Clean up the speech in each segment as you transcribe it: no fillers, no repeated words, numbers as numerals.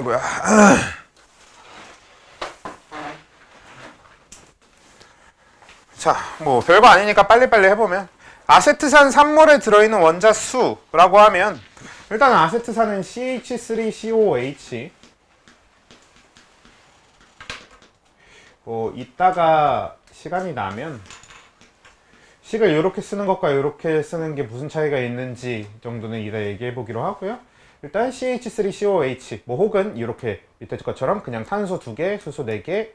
아이고야. 자, 뭐 별거 아니니까 빨리빨리 해보면, 아세트산 3몰에 들어있는 원자 수라고 하면, 일단 아세트산은 CH3COH. 이따가 시간이 나면 식을 이렇게 쓰는 것과 이렇게 쓰는 게 무슨 차이가 있는지 정도는 이따 얘기해 보기로 하고요. 일단 CH3COH 뭐 혹은 이렇게 밑에 것처럼 그냥 산소 2개, 수소 4개,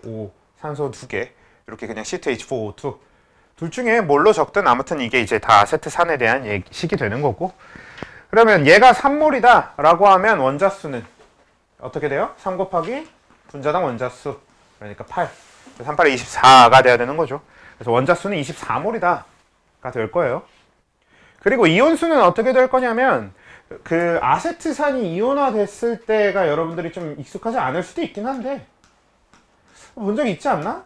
산소 2개 이렇게 그냥 C2H4O2 둘 중에 뭘로 적든 아무튼 이게 이제 다 아세트산에 대한 식이 되는 거고, 그러면 얘가 3몰이다 라고 하면 원자수는 어떻게 돼요? 3 곱하기 분자당 원자수, 그러니까 8. 3, 8에 24가 돼야 되는 거죠. 그래서 원자수는 24몰이다 가 될 거예요. 그리고 이온수는 어떻게 될 거냐면, 그 아세트산이 이온화 됐을 때가 여러분들이 좀 익숙하지 않을 수도 있긴 한데, 본 적 있지 않나?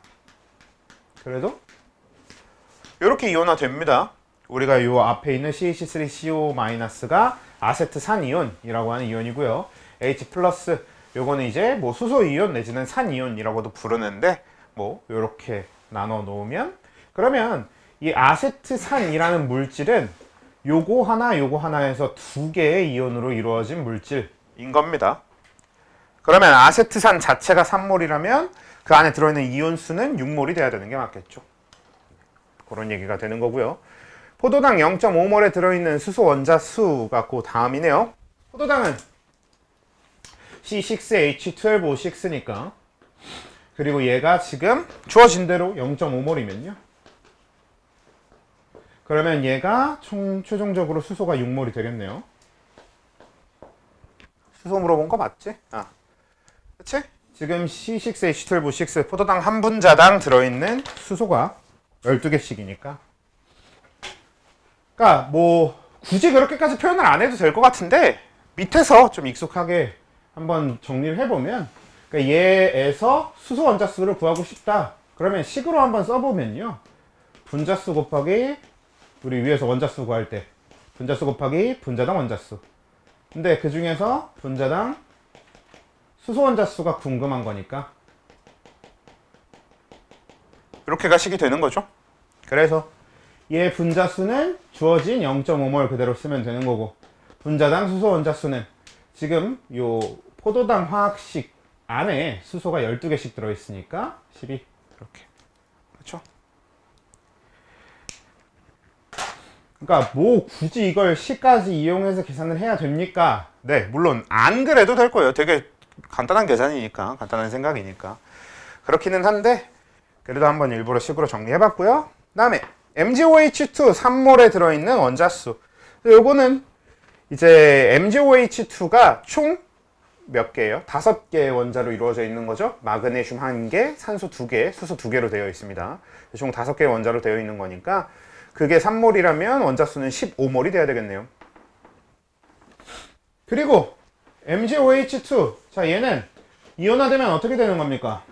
그래도 이렇게 이온화 됩니다. 우리가 요 앞에 있는 CH3CO-가 아세트산 이온이라고 하는 이온이고요. H 플러스 요거는 이제 뭐 수소 이온 내지는 산 이온이라고도 부르는데, 뭐 요렇게 나눠 놓으면, 그러면 이 아세트산이라는 물질은 요거 하나에서 두 개의 이온으로 이루어진 물질인 겁니다. 그러면 아세트산 자체가 3몰이라면 그 안에 들어있는 이온 수는 6몰이 돼야 되는 게 맞겠죠. 그런 얘기가 되는 거고요. 포도당 0.5몰에 들어있는 수소 원자 수가 그 다음이네요. 포도당은 C6H12O6니까, 그리고 얘가 지금 주어진 대로 0.5몰이면요. 그러면 얘가 최종적으로 수소가 6몰이 되겠네요. 수소 물어본 거 맞지? 그치? 지금 C6H12O6 포도당 한 분자당 들어있는 수소가 12개씩이니까. 그러니까 뭐 굳이 그렇게까지 표현을 안 해도 될 것 같은데, 밑에서 좀 익숙하게 한번 정리를 해보면, 그러니까 얘에서 수소 원자수를 구하고 싶다. 그러면 식으로 한번 써보면요. 분자수 곱하기, 우리 위에서 원자수 구할 때 분자수 곱하기 분자당 원자수. 근데 그 중에서 분자당 수소 원자수가 궁금한 거니까 이렇게가 식이 되는 거죠. 그래서 얘 분자수는 주어진 0.5몰 그대로 쓰면 되는 거고, 분자당 수소 원자수는 지금 요 포도당 화학식 안에 수소가 12개씩 들어있으니까 12 이렇게. 그렇죠? 그러니까 뭐 굳이 이걸 식까지 이용해서 계산을 해야 됩니까? 네, 물론 안 그래도 될 거예요. 되게 간단한 계산이니까, 간단한 생각이니까. 그렇기는 한데 그래도 한번 일부러 식으로 정리해봤고요. 그 다음에 MgOH2 3몰에 들어있는 원자수. 요거는 이제 MgOH2가 총 몇 개예요? 5개의 원자로 이루어져 있는 거죠. 마그네슘 1개, 산소 2개, 수소 2개로 되어 있습니다. 총 5개의 원자로 되어 있는 거니까 그게 3몰이라면 원자수는 15몰이 돼야 되겠네요. 그리고 MgOH2, 자 얘는 이온화되면 어떻게 되는 겁니까?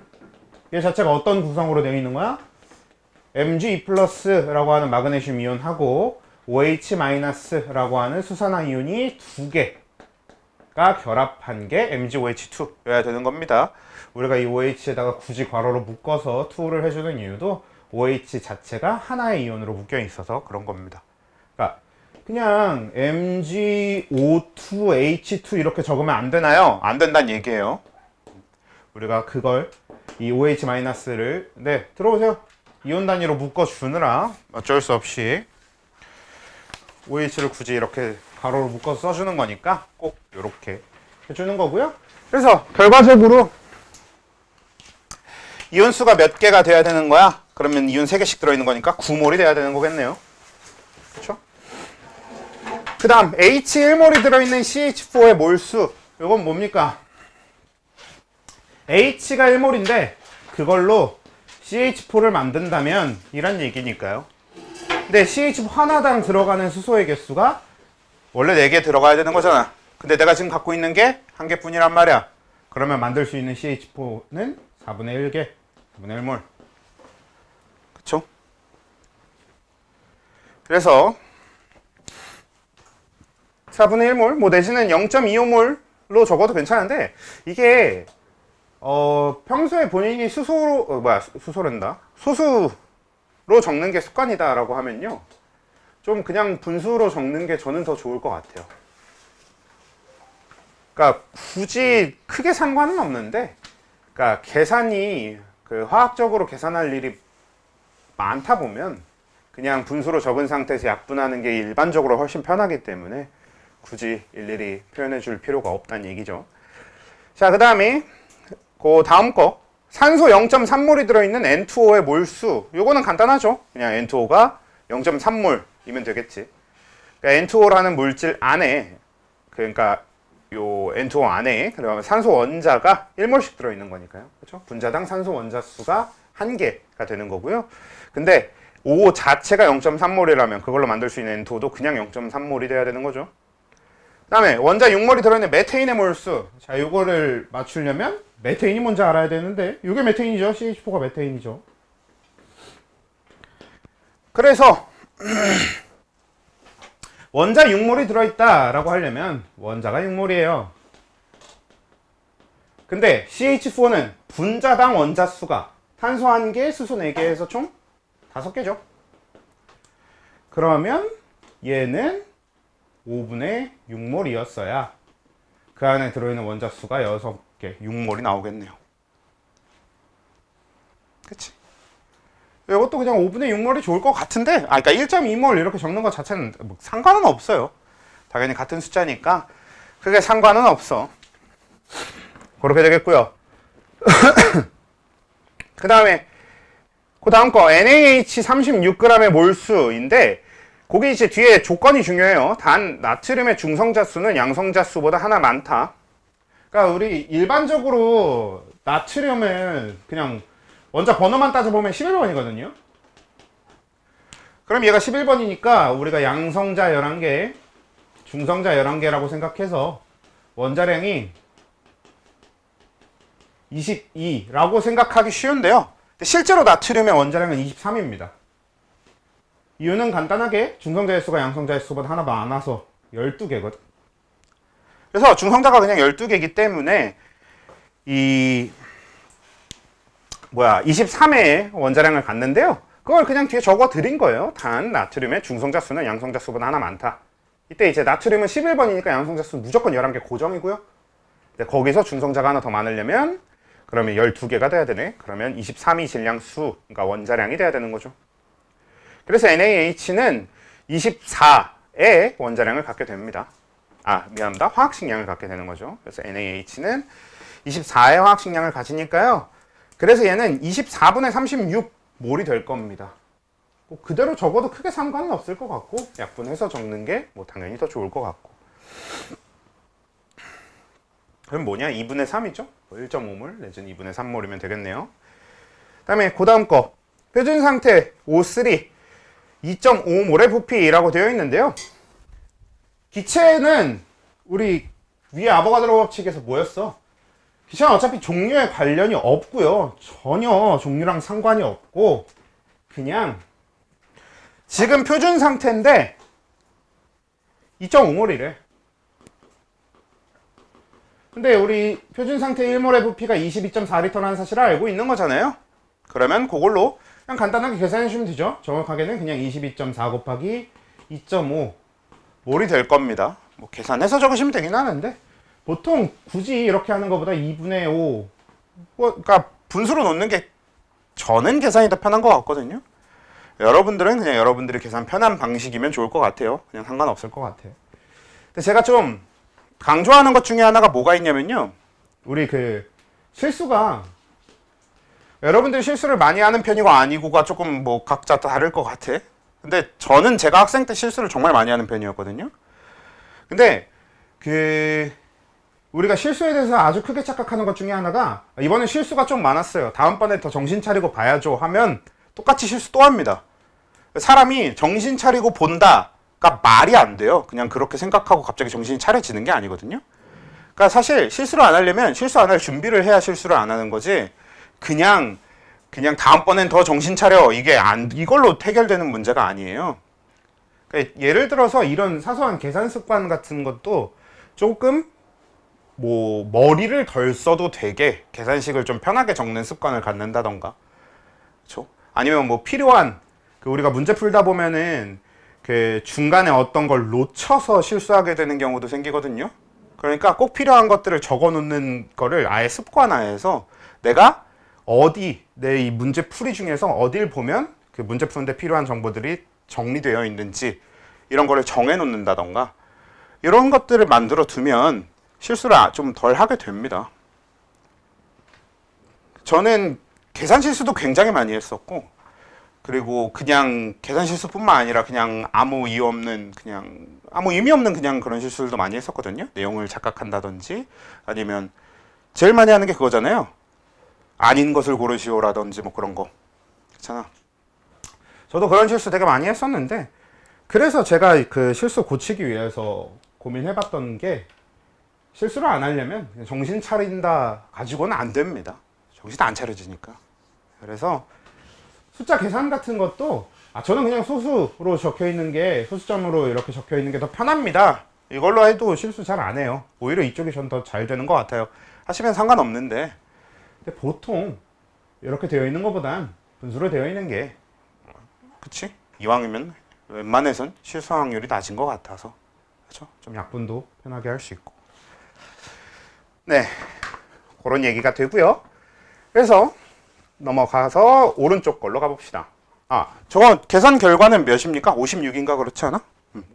얘 자체가 어떤 구성으로 되어 있는 거야? Mg2+라고 하는 마그네슘 이온하고 OH- 라고 하는 수산화 이온이 2개가 결합한 게 MgOH2여야 되는 겁니다. 우리가 이 OH에다가 굳이 괄호로 묶어서 2를 해주는 이유도 OH 자체가 하나의 이온으로 묶여 있어서 그런 겁니다. 그러니까 그냥 MgO2H2 이렇게 적으면 안 되나요? 안 된다는 얘기예요. 우리가 그걸 이 OH-를 네, 들어오세요. 이온 단위로 묶어 주느라 어쩔 수 없이 OH를 굳이 이렇게 가로로 묶어서 써주는 거니까 꼭 이렇게 해주는 거고요. 그래서 결과적으로 이온 수가 몇 개가 돼야 되는 거야? 그러면 이온 3개씩 들어있는 거니까 9몰이 돼야 되는 거겠네요. 그렇죠? 그 다음 H1몰이 들어있는 CH4의 몰수. 이건 뭡니까? H가 1몰인데 그걸로 CH4를 만든다면 이란 얘기니까요. 근데 CH4 하나당 들어가는 수소의 개수가 원래 4개 들어가야 되는 거잖아. 근데 내가 지금 갖고 있는 게 1개뿐이란 말이야. 그러면 만들 수 있는 CH4는 4분의 1개, 4분의 1몰. 그쵸? 그래서 4분의 1몰, 뭐 내지는 0.25몰 수소로 적어도 괜찮은데 이게 평소에 본인이 수소란다. 소수로 적는 게 습관이다라고 하면요. 좀 그냥 분수로 적는 게 저는 더 좋을 것 같아요. 그러니까 굳이 크게 상관은 없는데, 그러니까 계산이 화학적으로 계산할 일이 많다 보면 그냥 분수로 적은 상태에서 약분하는 게 일반적으로 훨씬 편하기 때문에 굳이 일일이 표현해 줄 필요가 없다는 얘기죠. 자, 그 다음에 그 다음 거 산소 0.3몰이 들어있는 N2O의 몰수. 요거는 간단하죠. 그냥 N2O가 0.3몰이면 되겠지. 그러니까 N2O라는 물질 안에, 그러니까 요 N2O 안에 그러면 산소 원자가 1몰씩 들어있는 거니까요. 그렇죠? 분자당 산소 원자 수가 1개가 되는 거고요. 근데 O 자체가 0.3몰이라면 그걸로 만들 수 있는 N2O도 그냥 0.3몰이 돼야 되는 거죠. 그 다음에 원자 6몰이 들어있는 메테인의 몰수. 자, 요거를 맞추려면 메테인이 뭔지 알아야 되는데 요게 메테인이죠. CH4가 메테인이죠. 그래서 원자 6몰이 들어있다 라고 하려면 원자가 6몰이에요. 근데 CH4는 분자당 원자 수가 탄소 1개, 수소 4개 해서 총 5개죠. 그러면 얘는 5분의 6몰이었어야 그 안에 들어있는 원자 수가 6개, 6몰이 나오겠네요. 그치? 이것도 그냥 5분의 6몰이 좋을 것 같은데, 그러니까 1.2몰 이렇게 적는 것 자체는 뭐 상관은 없어요. 당연히 같은 숫자니까 크게 상관은 없어. 그렇게 되겠고요. 그 다음에 그 다음 거 NaH 36g의 몰수인데, 거기 이제 뒤에 조건이 중요해요. 단 나트륨의 중성자 수는 양성자 수보다 하나 많다. 그러니까 우리 일반적으로 나트륨을 그냥 원자 번호만 따져보면 11번이거든요. 그럼 얘가 11번이니까 우리가 양성자 11개, 중성자 11개라고 생각해서 원자량이 22라고 생각하기 쉬운데요. 실제로 나트륨의 원자량은 23입니다. 이유는 간단하게 중성자의 수가 양성자의 수보다 하나 많아서 12개거든. 그래서 중성자가 그냥 12개이기 때문에 23회의 원자량을 갖는데요. 그걸 그냥 뒤에 적어 드린 거예요. 단 나트륨의 중성자 수는 양성자 수보다 하나 많다. 이때 이제 나트륨은 11번이니까 양성자 수는 무조건 11개 고정이고요. 근데 거기서 중성자가 하나 더 많으려면 그러면 12개가 돼야 되네. 그러면 23이 질량 수, 그러니까 원자량이 돼야 되는 거죠. 그래서 NaH는 24의 원자량을 갖게 됩니다. 미안합니다. 화학식량을 갖게 되는 거죠. 그래서 NaH는 24의 화학식량을 가지니까요. 그래서 얘는 24분의 36몰이 될 겁니다. 뭐 그대로 적어도 크게 상관은 없을 것 같고, 약분해서 적는 게 뭐 당연히 더 좋을 것 같고. 그럼 뭐냐? 2분의 3이죠? 1.5몰 내지는 2분의 3몰이면 되겠네요. 그 다음에 그 다음 거 표준 상태 O3 2.5몰의 부피라고 되어 있는데요. 기체는 우리 위에 아보가드로 법칙에서 뭐였어? 기체는 어차피 종류에 관련이 없고요. 전혀 종류랑 상관이 없고 그냥 지금 표준 상태인데 2.5몰이래. 근데 우리 표준 상태 1몰의 부피가 22.4L라는 사실을 알고 있는 거잖아요. 그러면 그걸로 그냥 간단하게 계산해 주시면 되죠. 정확하게는 그냥 22.4 곱하기 2.5몰이 될 겁니다. 뭐 계산해서 적으시면 되긴 하는데 보통 굳이 이렇게 하는 것보다 2분의 5 그러니까 분수로 놓는 게 저는 계산이 더 편한 것 같거든요. 여러분들은 그냥 여러분들이 계산 편한 방식이면 좋을 것 같아요. 그냥 상관없을 것 같아요. 근데 제가 좀 강조하는 것 중에 하나가 뭐가 있냐면요. 우리 실수가 여러분들이 실수를 많이 하는 편이고 아니고가 조금 뭐 각자 다를 것 같아. 근데 저는 제가 학생 때 실수를 정말 많이 하는 편이었거든요. 근데 우리가 실수에 대해서 아주 크게 착각하는 것 중에 하나가 이번엔 실수가 좀 많았어요. 다음번에 더 정신 차리고 봐야죠 하면 똑같이 실수 또 합니다. 사람이 정신 차리고 본다가 말이 안 돼요. 그냥 그렇게 생각하고 갑자기 정신이 차려지는 게 아니거든요. 그러니까 사실 실수를 안 하려면 실수 안 할 준비를 해야 실수를 안 하는 거지. 그냥 다음번엔 더 정신 차려 이걸로 해결되는 문제가 아니에요. 그러니까 예를 들어서 이런 사소한 계산 습관 같은 것도 조금 뭐 머리를 덜 써도 되게 계산식을 좀 편하게 적는 습관을 갖는다던가, 그렇죠? 아니면 뭐 필요한 그 우리가 문제 풀다 보면은 그 중간에 어떤 걸 놓쳐서 실수하게 되는 경우도 생기거든요. 그러니까 꼭 필요한 것들을 적어 놓는 거를 아예 습관화해서 내가 어디 내 이 문제 풀이 중에서 어딜 보면 그 문제 푸는데 필요한 정보들이 정리되어 있는지 이런 거를 정해 놓는다던가 이런 것들을 만들어 두면 실수를 좀 덜 하게 됩니다. 저는 계산 실수도 굉장히 많이 했었고, 그리고 그냥 계산 실수뿐만 아니라 그냥 아무 이유 없는 그냥 아무 의미 없는 그냥 그런 실수들도 많이 했었거든요. 내용을 착각한다든지 아니면 제일 많이 하는 게 그거잖아요. 아닌 것을 고르시오라든지 뭐 그런 거. 그렇잖아. 저도 그런 실수 되게 많이 했었는데, 그래서 제가 그 실수 고치기 위해서 고민해봤던 게, 실수를 안 하려면 정신 차린다 가지고는 안 됩니다. 정신 안 차려지니까. 그래서 숫자 계산 같은 것도 저는 그냥 소수로 적혀 있는 게, 소수점으로 이렇게 적혀 있는 게 더 편합니다. 이걸로 해도 실수 잘 안 해요. 오히려 이쪽이 전 더 잘 되는 것 같아요. 하시면 상관없는데, 근데 보통 이렇게 되어 있는 것보단 분수로 되어 있는 게, 그치? 이왕이면 웬만해선 실수 확률이 낮은 것 같아서, 그렇죠? 좀 약분도 편하게 할 수 있고. 네, 그런 얘기가 되고요. 그래서 넘어가서 오른쪽 걸로 가봅시다. 저거 계산 결과는 몇입니까? 56인가 그렇지 않아?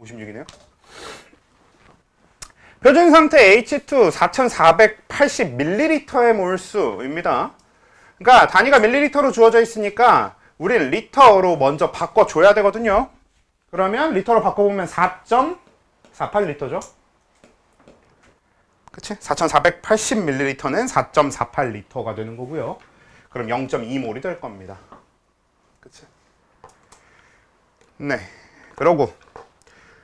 56이네요. 표준 상태 H2 4480ml의 몰수입니다. 그러니까 단위가 밀리리터로 주어져 있으니까 우린 리터로 먼저 바꿔줘야 되거든요. 그러면 리터로 바꿔보면 4.48리터죠. 그치? 4480ml는 4.48리터가 되는 거고요. 그럼 0.2몰이 될 겁니다. 그치? 네. 그러고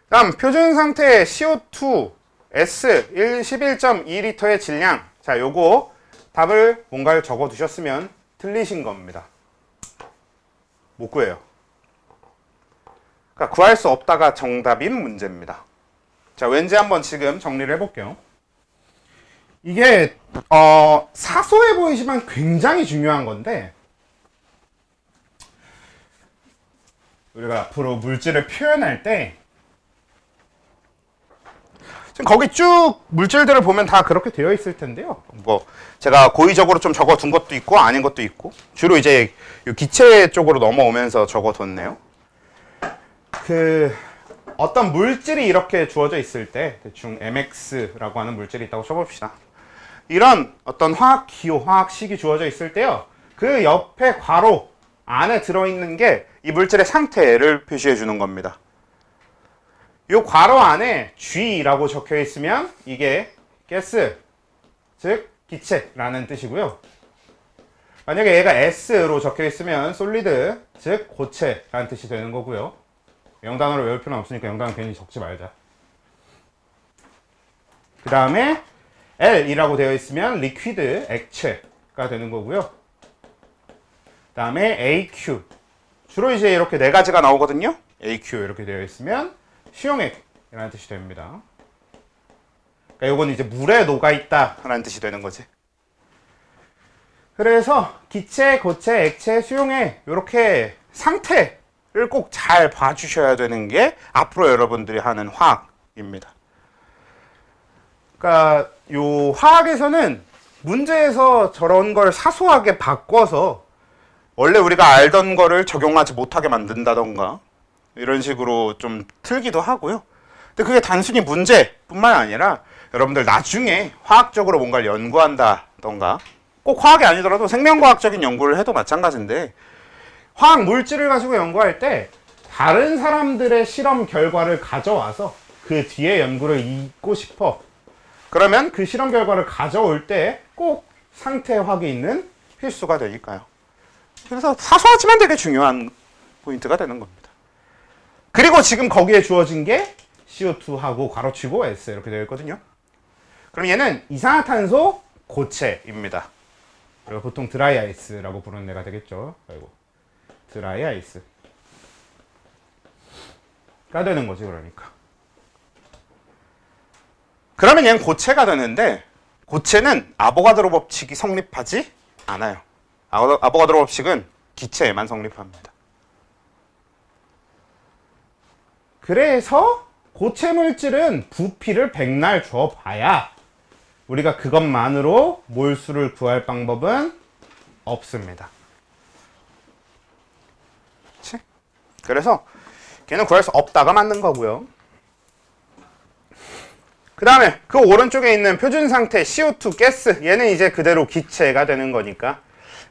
다음 표준 상태의 CO2 S 11.2리터의 질량. 자, 요거 답을 뭔가를 적어 두셨으면 틀리신 겁니다. 못 구해요. 그러니까 구할 수 없다가 정답인 문제입니다. 자, 왠지 한번 지금 정리를 해볼게요. 이게 사소해 보이지만 굉장히 중요한 건데, 우리가 앞으로 물질을 표현할 때 지금 거기 쭉 물질들을 보면 다 그렇게 되어 있을 텐데요. 뭐 제가 고의적으로 좀 적어둔 것도 있고 아닌 것도 있고, 주로 이제 기체 쪽으로 넘어오면서 적어뒀네요. 그 어떤 물질이 이렇게 주어져 있을 때 대충 MX라고 하는 물질이 있다고 쳐봅시다. 이런 어떤 화학 기호, 화학식이 주어져 있을 때요, 그 옆에 괄호 안에 들어있는 게 이 물질의 상태를 표시해 주는 겁니다. 이 괄호 안에 G라고 적혀 있으면 이게 가스, 즉 기체라는 뜻이고요. 만약에 얘가 S로 적혀 있으면 솔리드, 즉 고체라는 뜻이 되는 거고요. 영단어로 외울 필요는 없으니까 영단어 괜히 적지 말자. 그 다음에 L이라고 되어 있으면 리퀴드, 액체가 되는 거고요. 그 다음에 AQ, 주로 이제 이렇게 네 가지가 나오거든요. AQ 이렇게 되어 있으면 수용액이라는 뜻이 됩니다. 그러니까 요건 이제 물에 녹아있다 라는 뜻이 되는 거지. 그래서 기체, 고체, 액체, 수용액 이렇게 상태를 꼭 잘 봐주셔야 되는 게 앞으로 여러분들이 하는 화학입니다. 그러니까 요 화학에서는 문제에서 저런 걸 사소하게 바꿔서 원래 우리가 알던 거를 적용하지 못하게 만든다던가 이런 식으로 좀 틀기도 하고요. 근데 그게 단순히 문제뿐만 아니라 여러분들 나중에 화학적으로 뭔가를 연구한다던가, 꼭 화학이 아니더라도 생명과학적인 연구를 해도 마찬가지인데, 화학 물질을 가지고 연구할 때 다른 사람들의 실험 결과를 가져와서 그 뒤에 연구를 잇고 싶어. 그러면 그 실험 결과를 가져올 때 꼭 상태화학이 있는 필수가 되니까요. 그래서 사소하지만 되게 중요한 포인트가 되는 겁니다. 그리고 지금 거기에 주어진 게 CO2하고 괄호치고 S 이렇게 되어 있거든요. 그럼 얘는 이산화탄소 고체입니다. 그리고 보통 드라이 아이스라고 부르는 애가 되겠죠. 아이고, 드라이 아이스가 되는 거지. 그러니까 그러면 얘는 고체가 되는데, 고체는 아보가드로 법칙이 성립하지 않아요. 아보가드로 법칙은 기체에만 성립합니다. 그래서 고체 물질은 부피를 백날 줘봐야 우리가 그것만으로 몰수를 구할 방법은 없습니다. 그치? 그래서 걔는 구할 수 없다가 맞는 거고요. 그 다음에 그 오른쪽에 있는 표준 상태 CO2 가스, 얘는 이제 그대로 기체가 되는 거니까,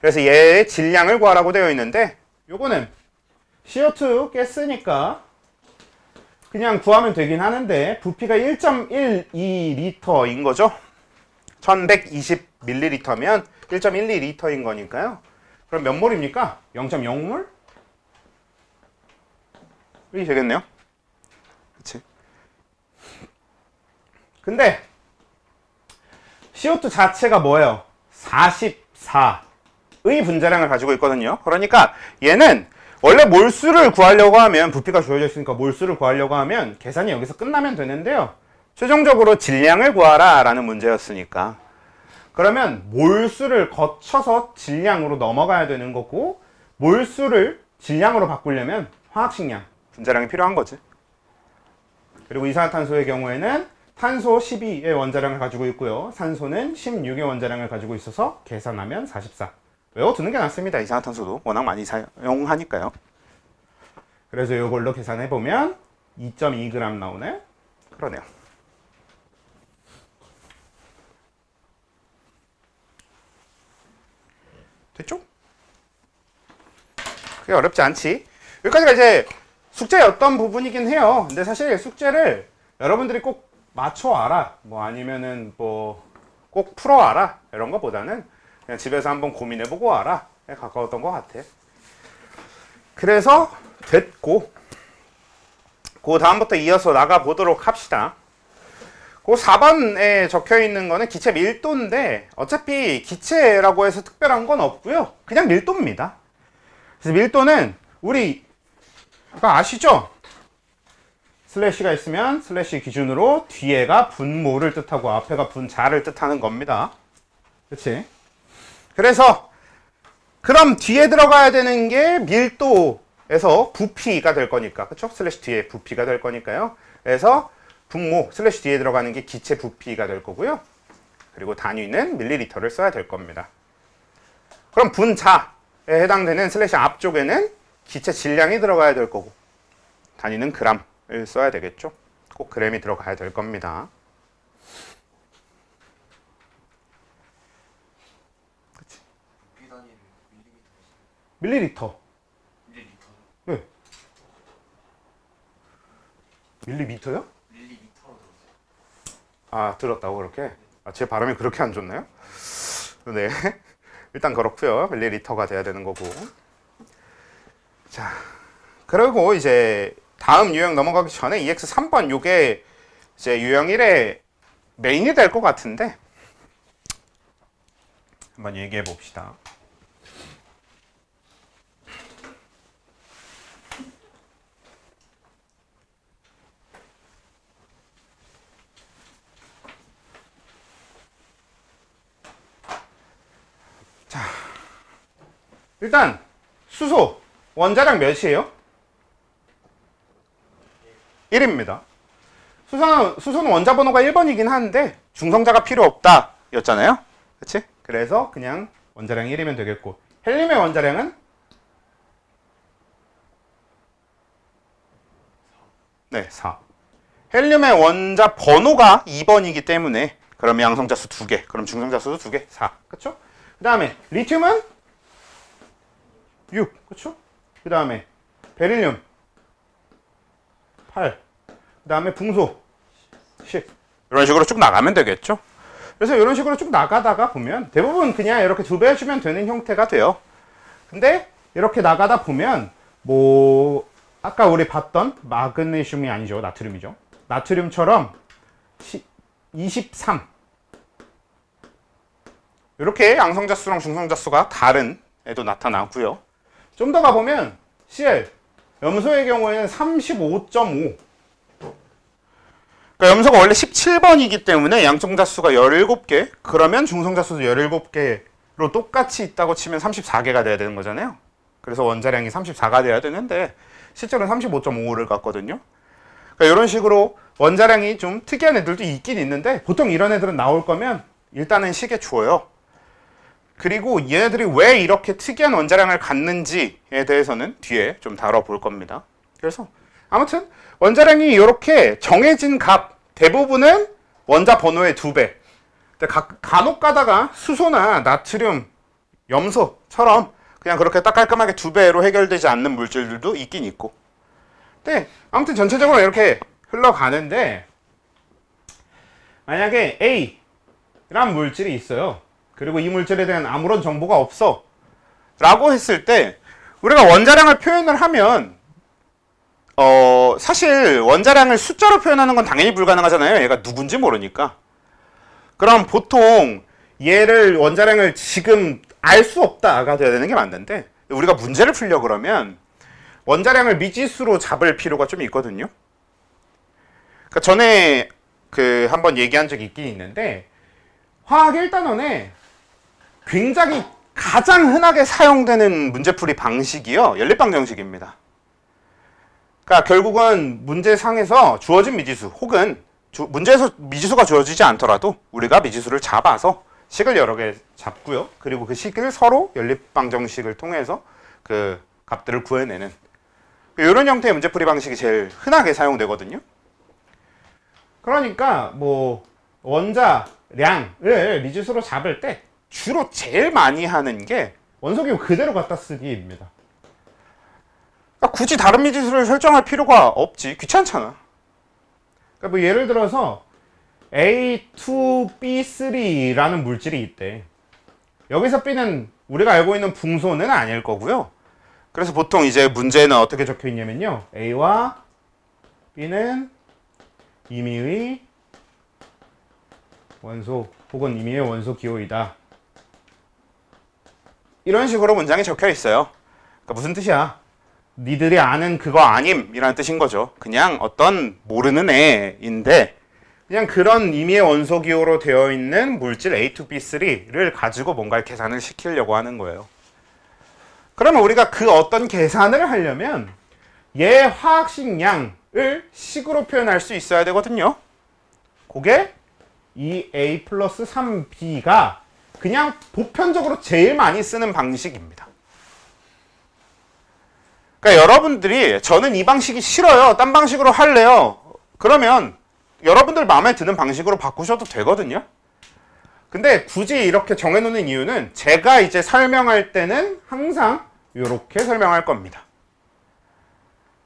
그래서 얘의 질량을 구하라고 되어 있는데, 요거는 CO2 가스니까 그냥 구하면 되긴 하는데 부피가 1.12L인 거죠. 1120ml면 1.12L인 거니까요. 그럼 몇 몰입니까? 0.0몰? 이 되겠네요. 그치? 근데 CO2 자체가 뭐예요? 44의 분자량을 가지고 있거든요. 그러니까 얘는 원래 몰수를 구하려고 하면, 부피가 주어져 있으니까 몰수를 구하려고 하면 계산이 여기서 끝나면 되는데요. 최종적으로 질량을 구하라 라는 문제였으니까. 그러면 몰수를 거쳐서 질량으로 넘어가야 되는 거고, 몰수를 질량으로 바꾸려면 화학식량, 분자량이 필요한 거지. 그리고 이산화탄소의 경우에는 탄소 12의 원자량을 가지고 있고요. 산소는 16의 원자량을 가지고 있어서 계산하면 44. 외워두는 게 낫습니다. 이산화탄소도 워낙 많이 사용하니까요. 그래서 이걸로 계산해보면 2.2g 나오네. 그러네요. 됐죠? 그게 어렵지 않지. 여기까지가 이제 숙제였던 부분이긴 해요. 근데 사실 숙제를 여러분들이 꼭 맞춰와라, 뭐 아니면은 뭐 꼭 풀어와라 이런 것보다는 그냥 집에서 한번 고민해보고 와라 에 가까웠던 것 같아. 그래서 됐고, 그 다음부터 이어서 나가보도록 합시다. 그 4번에 적혀있는 거는 기체 밀도인데, 어차피 기체라고 해서 특별한 건 없고요. 그냥 밀도입니다. 그래서 밀도는 우리 아시죠? 슬래시가 있으면 슬래시 기준으로 뒤에가 분모를 뜻하고 앞에가 분자를 뜻하는 겁니다. 그치? 그래서 그럼 뒤에 들어가야 되는 게 밀도에서 부피가 될 거니까, 그쵸? 슬래시 뒤에 부피가 될 거니까요. 그래서 분모 슬래시 뒤에 들어가는 게 기체 부피가 될 거고요. 그리고 단위는 밀리리터를 써야 될 겁니다. 그럼 분자에 해당되는 슬래시 앞쪽에는 기체 질량이 들어가야 될 거고, 단위는 그램을 써야 되겠죠. 꼭 그램이 들어가야 될 겁니다. 그치? 밀리리터. 밀리리터. 네. 밀리미터요? 밀리미터로 들었어요. 아, 들었다고 그렇게? 아, 제 발음이 그렇게 안 좋나요? 네. 일단 그렇고요. 밀리리터가 돼야 되는 거고. 자, 그리고 이제 다음 유형 넘어가기 전에 EX 3번 요게 이제 유형 1의 메인이 될 것 같은데 한번 얘기해 봅시다. 자, 일단 수소 원자량 몇이에요? 1입니다. 수소는 원자 번호가 1번이긴 한데 중성자가 필요 없다 였잖아요. 그치? 그래서 그냥 원자량 1이면 되겠고, 헬륨의 원자량은? 네, 4. 헬륨의 원자 번호가 2번이기 때문에 그럼 양성자수 2개, 그럼 중성자수도 2개, 4. 그쵸? 그 다음에 리튬은 6. 그쵸? 그 다음에 베릴륨 8. 그 다음에 붕소 10. 이런 식으로 쭉 나가면 되겠죠. 그래서 이런 식으로 쭉 나가다가 보면 대부분 그냥 이렇게 2배 해주면 되는 형태가 돼요. 근데 이렇게 나가다 보면 뭐 아까 우리 봤던 마그네슘이 아니죠, 나트륨이죠. 나트륨처럼 23. 이렇게 양성자수랑 중성자수가 다른 애도 나타나고요. 좀 더 가보면 Cl, 염소의 경우에는 35.5. 그러니까 염소가 원래 17번이기 때문에 양성자수가 17개, 그러면 중성자수도 17개로 똑같이 있다고 치면 34개가 돼야 되는 거잖아요. 그래서 원자량이 34가 돼야 되는데 실제로는 35.55를 갖거든요. 그러니까 이런 식으로 원자량이 좀 특이한 애들도 있긴 있는데 보통 이런 애들은 나올 거면 일단은 식에 줘요. 그리고 얘네들이 왜 이렇게 특이한 원자량을 갖는지에 대해서는 뒤에 좀 다뤄볼 겁니다. 그래서 아무튼 원자량이 이렇게 정해진 값 대부분은 원자 번호의 2배. 근데 간혹 가다가 수소나 나트륨, 염소처럼 그냥 그렇게 딱 깔끔하게 2배로 해결되지 않는 물질들도 있긴 있고. 근데 아무튼 전체적으로 이렇게 흘러가는데 만약에 A란 물질이 있어요. 그리고 이 물질에 대한 아무런 정보가 없어 라고 했을 때 우리가 원자량을 표현을 하면 사실 원자량을 숫자로 표현하는 건 당연히 불가능하잖아요. 얘가 누군지 모르니까. 그럼 보통 얘를 원자량을 지금 알 수 없다가 돼야 되는 게 맞는데 우리가 문제를 풀려 그러면 원자량을 미지수로 잡을 필요가 좀 있거든요. 그러니까 전에 한번 얘기한 적이 있긴 있는데 화학 1단원에 굉장히 가장 흔하게 사용되는 문제풀이 방식이요. 연립방정식입니다. 그러니까 결국은 문제상에서 주어진 미지수 혹은 문제에서 미지수가 주어지지 않더라도 우리가 미지수를 잡아서 식을 여러 개 잡고요. 그리고 그 식을 서로 연립방정식을 통해서 그 값들을 구해내는 이런 형태의 문제풀이 방식이 제일 흔하게 사용되거든요. 그러니까 뭐 원자량을 미지수로 잡을 때 주로 제일 많이 하는 게 원소기호 그대로 갖다 쓰기입니다. 그러니까 굳이 다른 미지수를 설정할 필요가 없지. 귀찮잖아. 그러니까 뭐 예를 들어서 A2B3라는 물질이 있대. 여기서 B는 우리가 알고 있는 붕소는 아닐 거고요. 그래서 보통 이제 문제는 어떻게 적혀 있냐면요. A와 B는 임의의 원소 혹은 임의의 원소 기호이다. 이런 식으로 문장이 적혀 있어요. 그러니까 무슨 뜻이야? 니들이 아는 그거 아님이라는 뜻인 거죠. 그냥 어떤 모르는 애인데 그냥 그런 임의의 원소 기호로 되어 있는 물질 A2B3를 가지고 뭔가 계산을 시키려고 하는 거예요. 그러면 우리가 그 어떤 계산을 하려면 얘 화학식 양을 식으로 표현할 수 있어야 되거든요. 그게 2A 플러스 3B가 그냥 보편적으로 제일 많이 쓰는 방식입니다. 그러니까 여러분들이 저는 이 방식이 싫어요. 딴 방식으로 할래요. 그러면 여러분들 마음에 드는 방식으로 바꾸셔도 되거든요. 근데 굳이 이렇게 정해놓는 이유는 제가 이제 설명할 때는 항상 이렇게 설명할 겁니다.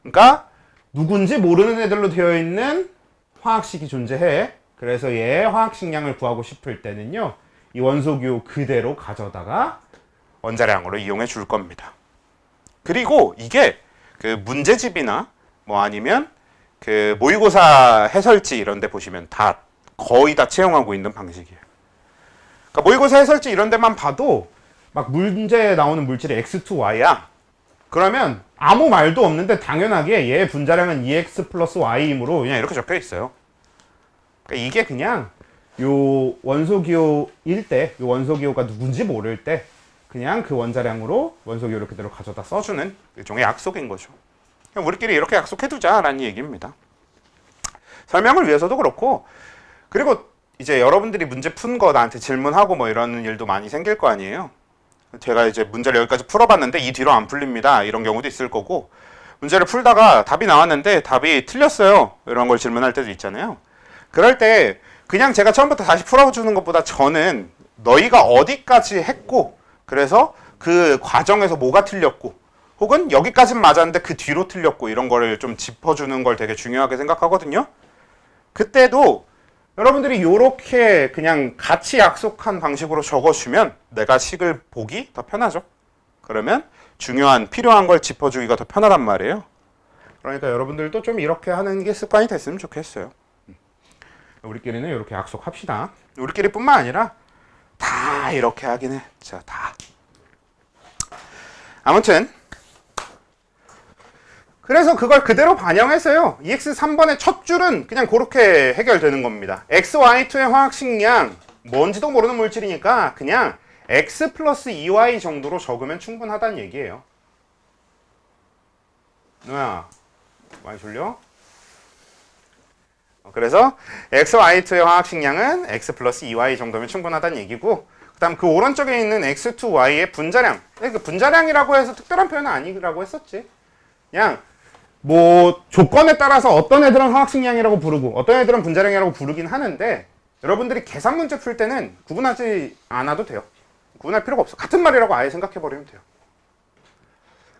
그러니까 누군지 모르는 애들로 되어 있는 화학식이 존재해. 그래서 얘 화학식량을 구하고 싶을 때는요. 이 원소기호 그대로 가져다가 원자량으로 이용해 줄 겁니다. 그리고 이게 그 문제집이나 뭐 아니면 그 모의고사 해설지 이런 데 보시면 다 거의 다 채용하고 있는 방식이에요. 그러니까 모의고사 해설지 이런 데만 봐도 막 문제에 나오는 물질이 X2Y야. 그러면 아무 말도 없는데 당연하게 얘의 분자량은 2X 플러스 Y이므로 그냥 이렇게 적혀 있어요. 그러니까 이게 그냥 요 원소기호일 때, 요 원소기호가 누군지 모를 때 그냥 그 원자량으로 원소기호를 그대로 가져다 써주는 일종의 약속인 거죠. 그냥 우리끼리 이렇게 약속해두자라는 얘기입니다. 설명을 위해서도 그렇고 그리고 이제 여러분들이 문제 푼 거 나한테 질문하고 뭐 이런 일도 많이 생길 거 아니에요. 제가 이제 문제를 여기까지 풀어봤는데 이 뒤로 안 풀립니다. 이런 경우도 있을 거고 문제를 풀다가 답이 나왔는데 답이 틀렸어요. 이런 걸 질문할 때도 있잖아요. 그럴 때 그냥 제가 처음부터 다시 풀어주는 것보다 저는 너희가 어디까지 했고 그래서 그 과정에서 뭐가 틀렸고 혹은 여기까지는 맞았는데 그 뒤로 틀렸고 이런 거를 좀 짚어주는 걸 되게 중요하게 생각하거든요. 그때도 여러분들이 이렇게 그냥 같이 약속한 방식으로 적어주면 내가 식을 보기 더 편하죠. 그러면 중요한 필요한 걸 짚어주기가 더 편하단 말이에요. 그러니까 여러분들도 좀 이렇게 하는 게 습관이 됐으면 좋겠어요. 우리끼리는 이렇게 약속합시다. 우리끼리뿐만 아니라 다 이렇게 하긴 해. 자, 다. 아무튼 그래서 그걸 그대로 반영해서요. EX 3번의 첫 줄은 그냥 그렇게 해결되는 겁니다. XY2의 화학식량, 뭔지도 모르는 물질이니까 그냥 X 플러스 2Y 정도로 적으면 충분하다는 얘기예요. 누나, 많이 졸려? 그래서 XY2의 화학식량은 X 플러스 2Y 정도면 충분하다는 얘기고, 그 다음 그 오른쪽에 있는 X2Y의 분자량, 그 분자량이라고 해서 특별한 표현은 아니라고 했었지. 그냥 뭐 조건에 따라서 어떤 애들은 화학식량이라고 부르고 어떤 애들은 분자량이라고 부르긴 하는데, 여러분들이 계산 문제 풀 때는 구분하지 않아도 돼요. 구분할 필요가 없어. 같은 말이라고 아예 생각해버리면 돼요.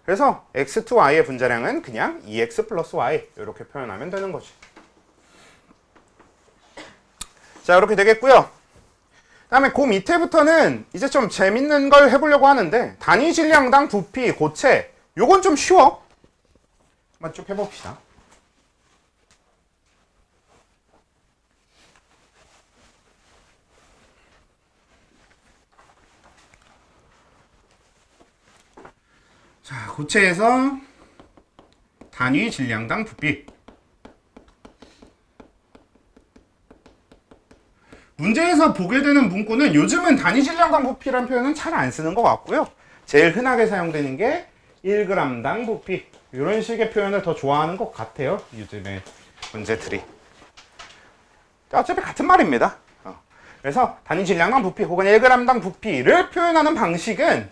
그래서 X2Y의 분자량은 그냥 2X 플러스 Y 이렇게 표현하면 되는 거지. 자, 이렇게 되겠고요. 그 다음에 그 밑에부터는 이제 좀 재밌는 걸 해보려고 하는데, 단위 질량당 부피, 고체, 요건 좀 쉬워. 한번 쭉 해봅시다. 자, 고체에서 단위 질량당 부피. 문제에서 보게 되는 문구는 요즘은 단위 질량당 부피라는 표현은 잘 안 쓰는 것 같고요. 제일 흔하게 사용되는 게 1g당 부피. 이런 식의 표현을 더 좋아하는 것 같아요. 요즘의 문제들이. 어차피 같은 말입니다. 그래서 단위 질량당 부피 혹은 1g당 부피를 표현하는 방식은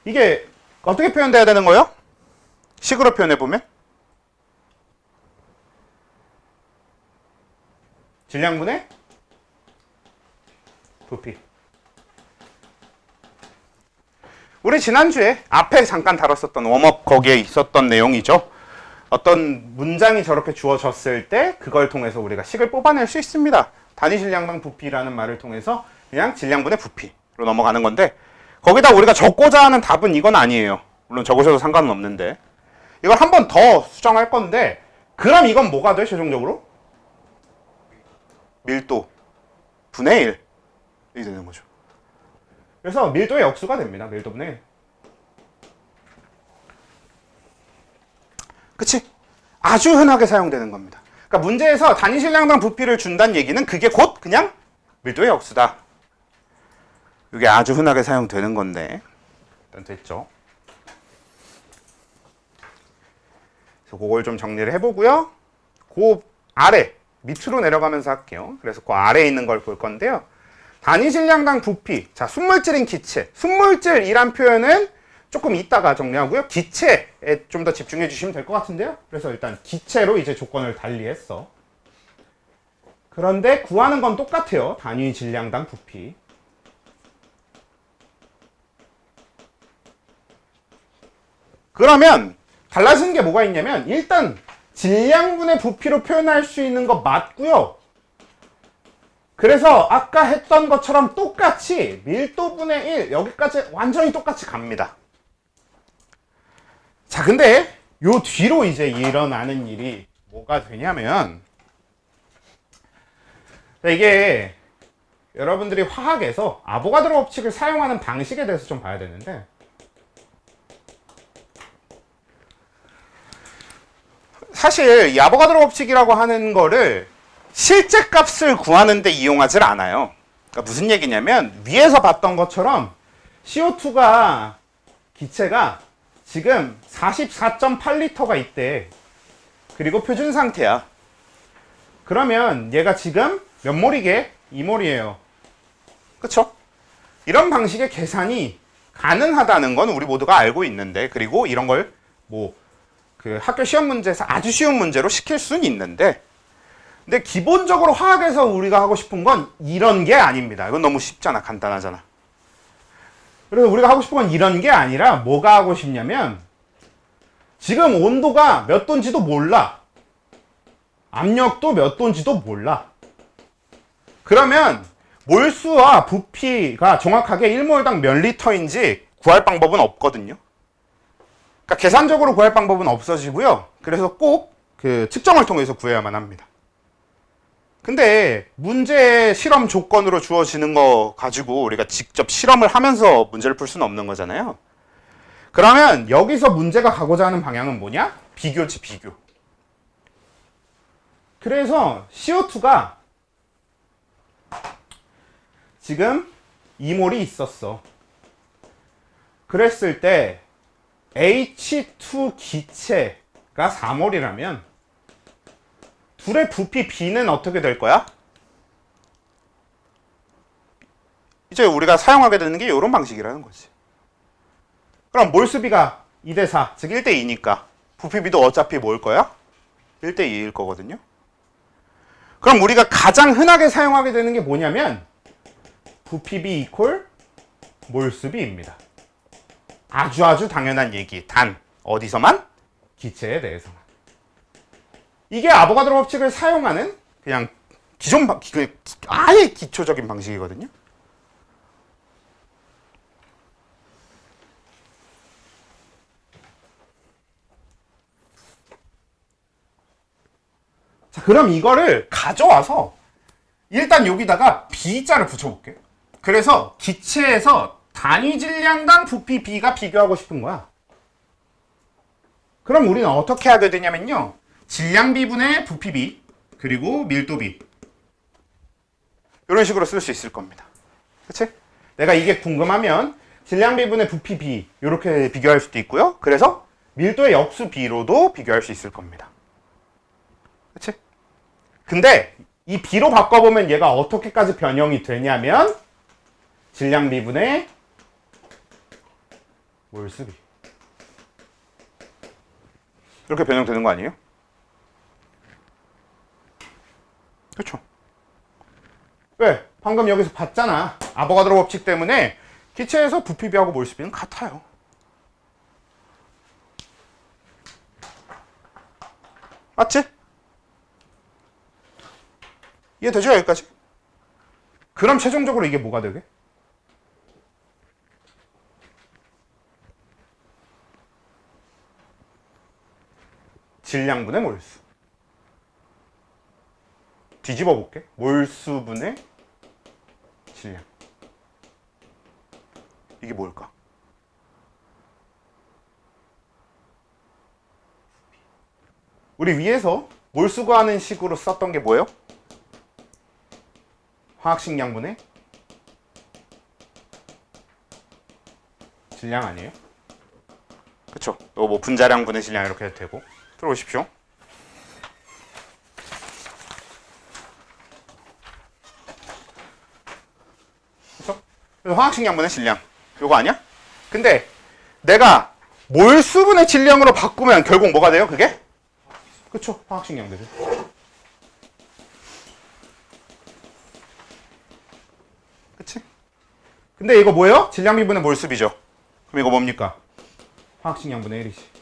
이게 어떻게 표현돼야 되는 거예요? 식으로 표현해보면? 질량분의 부피. 우리 지난주에 앞에 잠깐 다뤘었던 웜업 거기에 있었던 내용이죠. 어떤 문장이 저렇게 주어졌을 때 그걸 통해서 우리가 식을 뽑아낼 수 있습니다. 단위 질량당 부피라는 말을 통해서 그냥 질량분의 부피로 넘어가는 건데, 거기다 우리가 적고자 하는 답은 이건 아니에요. 물론 적으셔도 상관은 없는데, 이걸 한 번 더 수정할 건데, 그럼 이건 뭐가 돼? 최종적으로? 밀도 분의 1이 되는 거죠. 그래서 밀도의 역수가 됩니다. 밀도 분의 1. 그치? 아주 흔하게 사용되는 겁니다. 그러니까 문제에서 단위 질량당 부피를 준다는 얘기는 그게 곧 그냥 밀도의 역수다. 이게 아주 흔하게 사용되는 건데, 일단 됐죠. 그래서 그걸 좀 정리를 해보고요. 그 아래 밑으로 내려가면서 할게요. 그래서 그 아래에 있는 걸 볼 건데요. 단위 질량당 부피. 자, 순물질인 기체. 순물질이란 표현은 조금 이따가 정리하고요. 기체에 좀 더 집중해 주시면 될 것 같은데요. 그래서 일단 기체로 이제 조건을 달리했어. 그런데 구하는 건 똑같아요. 단위 질량당 부피. 그러면 달라지는 게 뭐가 있냐면, 일단 질량분의 부피로 표현할 수 있는 거 맞고요. 그래서 아까 했던 것처럼 똑같이 밀도분의 1 여기까지 완전히 똑같이 갑니다. 자, 근데 요 뒤로 이제 일어나는 일이 뭐가 되냐면, 이게 여러분들이 화학에서 아보가드로 법칙을 사용하는 방식에 대해서 좀 봐야 되는데, 사실 이 아보가드로 법칙이라고 하는 거를 실제 값을 구하는 데 이용하질 않아요. 그러니까 무슨 얘기냐면, 위에서 봤던 것처럼 CO2가 기체가 지금 44.8리터가 있대. 그리고 표준 상태야. 그러면 얘가 지금 몇 몰이게? 2몰이에요. 그쵸? 이런 방식의 계산이 가능하다는 건 우리 모두가 알고 있는데, 그리고 이런 걸 뭐 그 학교 시험 문제에서 아주 쉬운 문제로 시킬 수는 있는데, 근데 기본적으로 화학에서 우리가 하고 싶은 건 이런 게 아닙니다. 이건 너무 쉽잖아. 간단하잖아. 그래서 우리가 하고 싶은 건 이런 게 아니라 뭐가 하고 싶냐면, 지금 온도가 몇 도인지도 몰라. 압력도 몇 도인지도 몰라. 그러면 몰수와 부피가 정확하게 1몰당 몇 리터인지 구할 방법은 없거든요. 그러니까 계산적으로 구할 방법은 없어지고요. 그래서 꼭 그 측정을 통해서 구해야만 합니다. 근데 문제 실험 조건으로 주어지는 거 가지고 우리가 직접 실험을 하면서 문제를 풀 수는 없는 거잖아요. 그러면 여기서 문제가 가고자 하는 방향은 뭐냐? 비교지, 비교. 그래서 CO2가 지금 2몰이 있었어. 그랬을 때 H2 기체가 4몰이라면 둘의 부피 B는 어떻게 될 거야? 이제 우리가 사용하게 되는 게 이런 방식이라는 거지. 그럼 몰수비가 2대 4. 즉 1대 2니까 부피비도 어차피 뭘 거야? 1대 2일 거거든요. 그럼 우리가 가장 흔하게 사용하게 되는 게 뭐냐면 부피비 이퀄 몰수비입니다. 아주 당연한 얘기. 단 어디서만? 기체에 대해서만. 이게 아보가드로 법칙을 사용하는 그냥 기존 아예 기초적인 방식이거든요. 자, 그럼 이거를 가져와서 일단 여기다가 B자를 붙여볼게. 그래서 기체에서 단위 질량당 부피 B가 비교하고 싶은 거야. 그럼 우리는 어떻게 하게 되냐면요. 질량비분의 부피 B 그리고 밀도 B. 이런 식으로 쓸 수 있을 겁니다. 그치? 내가 이게 궁금하면 질량비분의 부피 B 이렇게 비교할 수도 있고요. 그래서 밀도의 역수 B로도 비교할 수 있을 겁니다. 그치? 근데 이 B로 바꿔보면 얘가 어떻게까지 변형이 되냐면 질량비분의 몰수비. 이렇게 변형되는 거 아니에요? 그렇죠. 왜? 방금 여기서 봤잖아. 아보가드로 법칙 때문에 기체에서 부피비하고 몰수비는 같아요. 맞지? 이해되죠? 여기까지? 그럼 최종적으로 이게 뭐가 되게? 질량분의 몰수. 뒤집어 볼게. 몰수분의 질량. 이게 뭘까? 우리 위에서 몰수 구하는 식으로 썼던 게 뭐예요? 화학식량분의 질량 아니에요? 그쵸. 이거 뭐 분자량분의 질량 이렇게 해도 되고. 들어오십시오. 그쵸? 그래서 화학식량분의 질량. 요거 아니야? 근데 내가 몰수분의 질량으로 바꾸면 결국 뭐가 돼요? 그게? 그쵸. 화학식량 되죠. 그치? 근데 이거 뭐예요? 질량비분의 몰수비죠. 그럼 이거 뭡니까? 화학식량분의 1이지.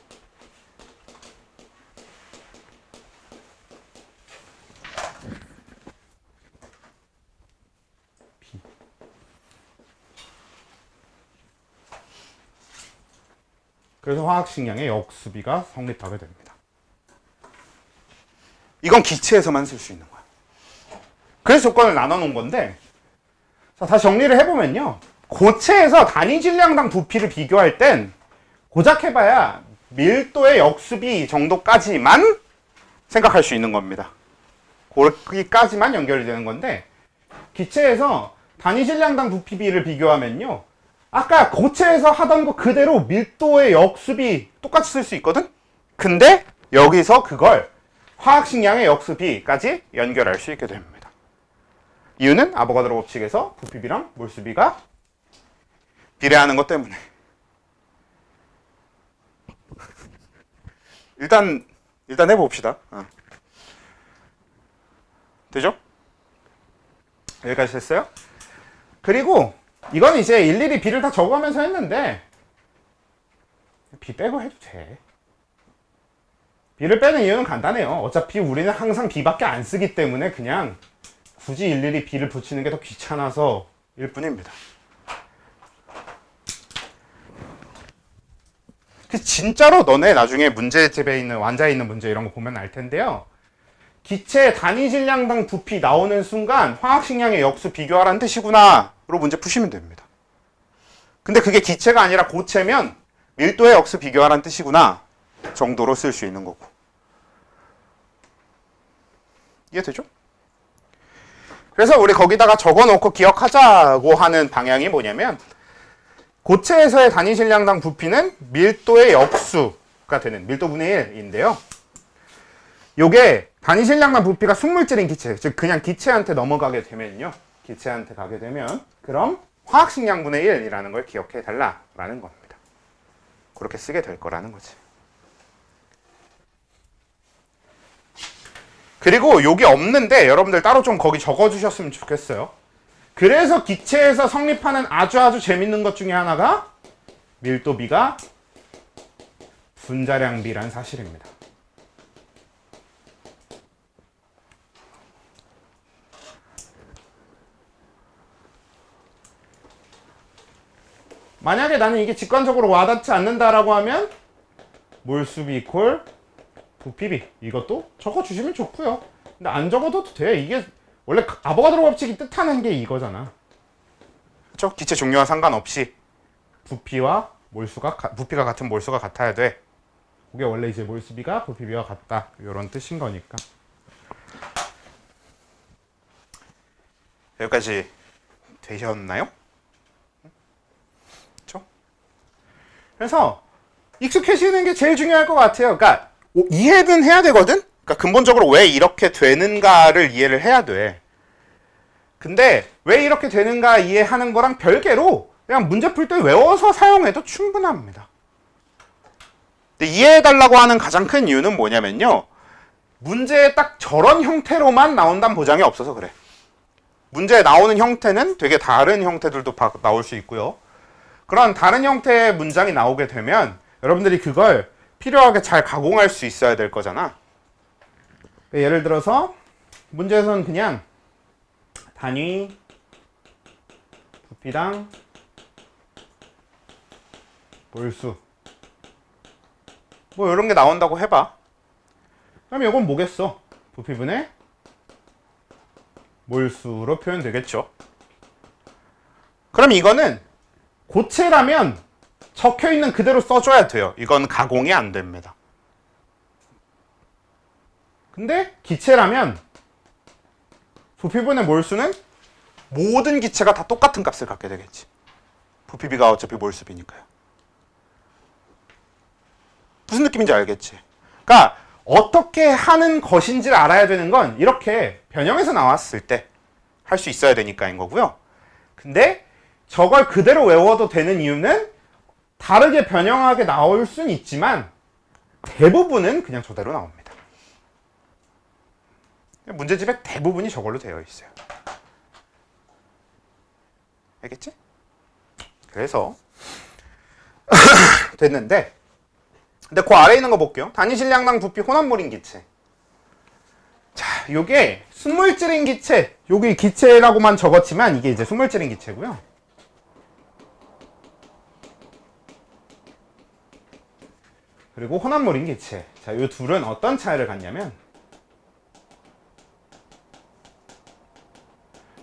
그래서 화학식량의 역수비가 성립하게 됩니다. 이건 기체에서만 쓸 수 있는 거야. 그래서 조건을 나눠 놓은 건데, 자, 다시 정리를 해보면요. 고체에서 단위 질량당 부피를 비교할 땐 고작 해봐야 밀도의 역수비 정도까지만 생각할 수 있는 겁니다. 거기까지만 연결이 되는 건데, 기체에서 단위 질량당 부피비를 비교하면요. 아까 고체에서 하던 거 그대로 밀도의 역수비 똑같이 쓸 수 있거든? 근데 여기서 그걸 화학식량의 역수비까지 연결할 수 있게 됩니다. 이유는 아보가드로 법칙에서 부피비랑 몰수비가 비례하는 것 때문에. 일단 해봅시다. 되죠? 여기까지 됐어요? 그리고 이건 이제 일일이 비를 다 적어가면서 했는데 비 빼고 해도 돼. 비를 빼는 이유는 간단해요. 어차피 우리는 항상 비밖에 안 쓰기 때문에 그냥 굳이 일일이 비를 붙이는 게 더 귀찮아서 일 뿐입니다. 진짜로 너네 나중에 문제집에 있는 완자에 있는 문제 이런 거 보면 알 텐데요. 기체 단위 질량당 부피 나오는 순간 화학식량의 역수 비교하라는 뜻이구나 로 문제 푸시면 됩니다. 근데 그게 기체가 아니라 고체면 밀도의 역수 비교하라는 뜻이구나 정도로 쓸 수 있는 거고. 이해되죠? 그래서 우리 거기다가 적어놓고 기억하자고 하는 방향이 뭐냐면 고체에서의 단위 질량당 부피는 밀도의 역수가 되는 밀도분의 1인데요. 요게 단위 질량당 부피가 순물질인 기체, 즉 그냥 기체한테 넘어가게 되면요. 기체한테 가게 되면 그럼 화학식량분의 1이라는 걸 기억해 달라라는 겁니다. 그렇게 쓰게 될 거라는 거지. 그리고 여기 없는데 여러분들 따로 좀 거기 적어주셨으면 좋겠어요. 그래서 기체에서 성립하는 아주 재밌는 것 중에 하나가 밀도비가 분자량비란 사실입니다. 만약에 나는 이게 직관적으로 와닿지 않는다라고 하면 몰수비 이퀄 부피비 이것도 적어주시면 좋고요. 근데 안 적어도 돼. 이게 원래 아보가드로 법칙이 뜻하는 게 이거잖아. 그렇죠? 기체 종류와 상관없이 부피와 몰수가 부피가 같은 몰수가 같아야 돼. 그게 원래 이제 몰수비가 부피비와 같다 이런 뜻인 거니까. 여기까지 되셨나요? 그렇죠? 그래서 익숙해지는 게 제일 중요할 것 같아요. 그러니까 이해는 해야 되거든? 그러니까 근본적으로 왜 이렇게 되는가를 이해를 해야 돼. 근데 왜 이렇게 되는가 이해하는 거랑 별개로 그냥 문제 풀 때 외워서 사용해도 충분합니다. 근데 이해해달라고 하는 가장 큰 이유는 뭐냐면요. 문제에 딱 저런 형태로만 나온다는 보장이 없어서 그래. 문제에 나오는 형태는 되게 다른 형태들도 나올 수 있고요. 그런 다른 형태의 문장이 나오게 되면 여러분들이 그걸 필요하게 잘 가공할 수 있어야 될 거잖아. 예를 들어서 문제에서는 그냥 단위 부피당 몰수 뭐 이런 게 나온다고 해봐. 그럼 이건 뭐겠어? 부피분의 몰수로 표현되겠죠. 그럼 이거는 고체라면 적혀있는 그대로 써줘야 돼요. 이건 가공이 안 됩니다. 근데 기체라면 부피분의 몰수는 모든 기체가 다 똑같은 값을 갖게 되겠지. 부피비가 어차피 몰수비니까요. 무슨 느낌인지 알겠지? 그러니까 어떻게 하는 것인지를 알아야 되는 건 이렇게 변형해서 나왔을 때 할 수 있어야 되니까인 거고요. 근데 저걸 그대로 외워도 되는 이유는 다르게 변형하게 나올 수는 있지만 대부분은 그냥 저대로 나옵니다. 문제집의 대부분이 저걸로 되어 있어요. 알겠지? 그래서 됐는데 근데 그 아래에 있는 거 볼게요. 단위 질량당 부피 혼합물인 기체. 자, 요게 순물질인 기체. 여기 기체라고만 적었지만 이게 이제 순물질인 기체고요. 그리고 혼합물인 기체. 자, 요 둘은 어떤 차이를 갖냐면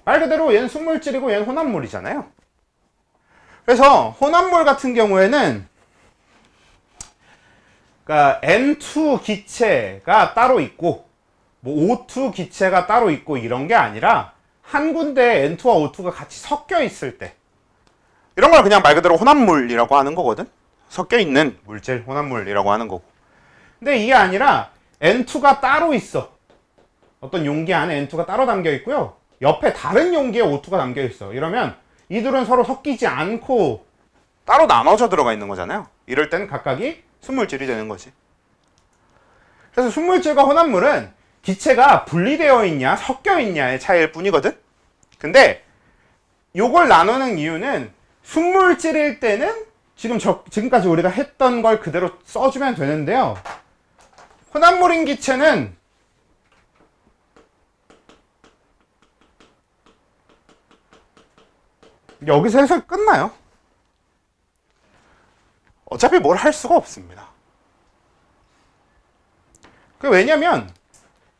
말 그대로 얘는 순물질이고 얘는 혼합물이잖아요. 그래서 혼합물 같은 경우에는 그러니까 N2 기체가 따로 있고 뭐 O2 기체가 따로 있고 이런 게 아니라 한 군데에 N2와 O2가 같이 섞여 있을 때 이런 걸 그냥 말 그대로 혼합물이라고 하는 거거든. 섞여 있는 물질 혼합물이라고 하는 거고. 근데 이게 아니라 N2가 따로 있어. 어떤 용기 안에 N2가 따로 담겨 있고요. 옆에 다른 용기에 O2가 담겨 있어. 이러면 이들은 서로 섞이지 않고 따로 나눠져 들어가 있는 거잖아요. 이럴 때는 각각이 순물질이 되는 거지. 그래서 순물질과 혼합물은 기체가 분리되어 있냐 섞여 있냐의 차이일 뿐이거든. 근데 요걸 나누는 이유는 순물질일 때는 지금까지 우리가 했던 걸 그대로 써주면 되는데요. 혼합물인 기체는 여기서 해석이 끝나요. 어차피 뭘 할 수가 없습니다. 왜냐면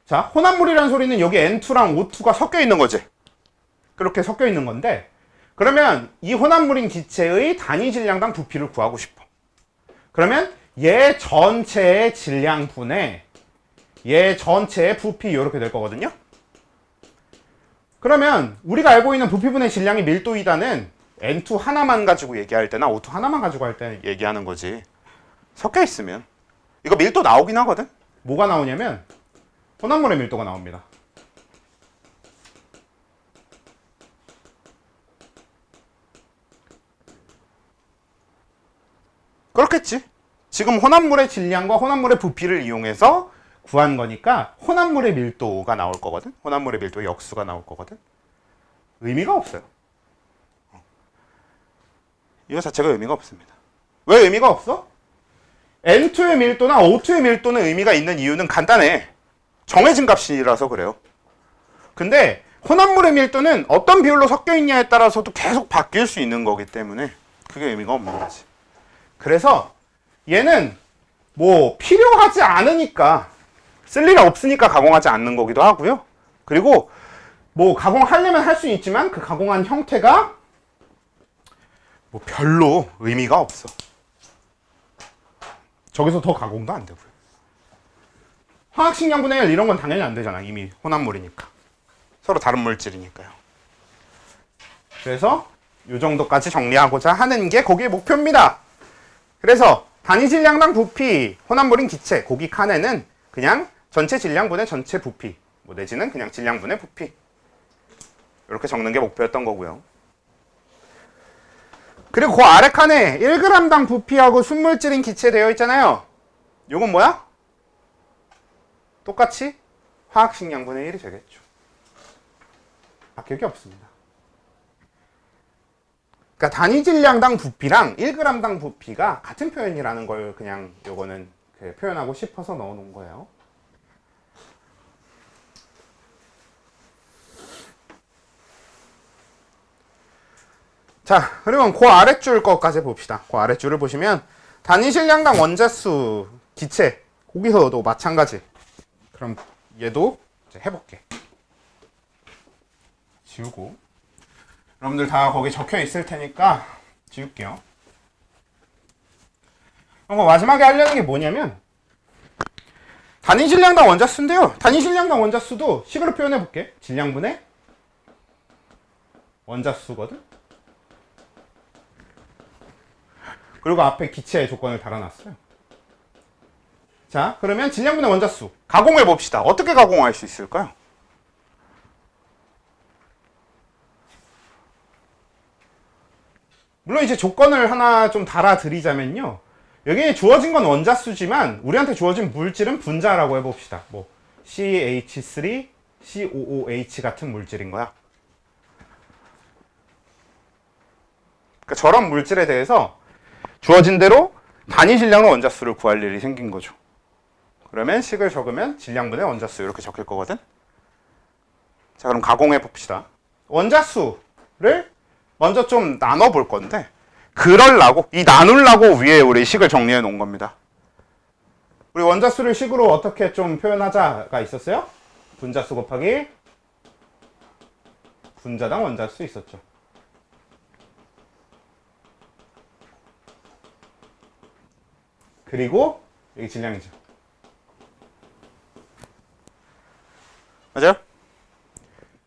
자, 혼합물이라는 소리는 여기 N2랑 O2가 섞여 있는 거지. 그렇게 섞여 있는 건데 그러면 이 혼합물인 기체의 단위 질량당 부피를 구하고 싶어. 그러면 얘 전체의 질량분의 얘 전체의 부피 이렇게 될 거거든요. 그러면 우리가 알고 있는 부피분의 질량이 밀도이다는 N2 하나만 가지고 얘기할 때나 O2 하나만 가지고 할 때 얘기하는 거지. 섞여 있으면 이거 밀도 나오긴 하거든. 뭐가 나오냐면 혼합물의 밀도가 나옵니다. 그렇겠지. 지금 혼합물의 질량과 혼합물의 부피를 이용해서 구한 거니까 혼합물의 밀도가 나올 거거든. 혼합물의 밀도의 역수가 나올 거거든. 의미가 없어요. 이거 자체가 의미가 없습니다. 왜 의미가 없어? N2의 밀도나 O2의 밀도는 의미가 있는 이유는 간단해. 정해진 값이라서 그래요. 근데 혼합물의 밀도는 어떤 비율로 섞여 있냐에 따라서도 계속 바뀔 수 있는 거기 때문에 그게 의미가 없는 거지. 그래서 얘는 뭐 필요하지 않으니까 쓸 일 없으니까 가공하지 않는 거기도 하고요. 그리고 뭐 가공하려면 할 수 있지만 그 가공한 형태가 뭐 별로 의미가 없어. 저기서 더 가공도 안 되고요. 화학식량분의 1 이런 건 당연히 안 되잖아. 이미 혼합물이니까. 서로 다른 물질이니까요. 그래서 이 정도까지 정리하고자 하는 게 거기의 목표입니다. 그래서 단위 질량당 부피, 혼합물인 기체, 고기 칸에는 그냥 전체 질량분의 전체 부피, 뭐 내지는 그냥 질량분의 부피 이렇게 적는 게 목표였던 거고요. 그리고 그 아래 칸에 1g당 부피하고 순물질인 기체 되어 있잖아요. 요건 뭐야? 똑같이 화학식량분의 1이 되겠죠. 바뀔 게 없습니다. 그러니까 단위 질량당 부피랑 1g당 부피가 같은 표현이라는 걸 그냥 요거는 표현하고 싶어서 넣어 놓은 거예요. 자, 그러면 그 아랫줄 것까지 봅시다. 그 아랫줄을 보시면 단위 질량당 원자수 기체 거기서도 마찬가지. 그럼 얘도 이제 해볼게. 지우고 여러분들 다 거기 적혀 있을 테니까 지울게요. 그럼 마지막에 하려는 게 뭐냐면 단위 질량당 원자수인데요. 단위 질량당 원자수도 식으로 표현해 볼게. 질량분의 원자수거든. 그리고 앞에 기체의 조건을 달아놨어요. 자, 그러면 질량분의 원자수 가공해 봅시다. 어떻게 가공할 수 있을까요? 물론 이제 조건을 하나 좀 달아드리자면요. 여기에 주어진 건 원자수지만 우리한테 주어진 물질은 분자라고 해봅시다. 뭐 CH3, COOH 같은 물질인 거야. 그러니까 저런 물질에 대해서 주어진 대로 단위 질량의 원자수를 구할 일이 생긴 거죠. 그러면 식을 적으면 질량분의 원자수 이렇게 적힐 거거든. 자, 그럼 가공해 봅시다. 원자수를 먼저 좀 나눠 볼 건데 그럴라고 이 나누려고 위에 우리 식을 정리해 놓은 겁니다. 우리 원자수를 식으로 어떻게 좀 표현하자가 있었어요? 분자수 곱하기 분자당 원자수 있었죠. 그리고 여기 질량이죠. 맞아요?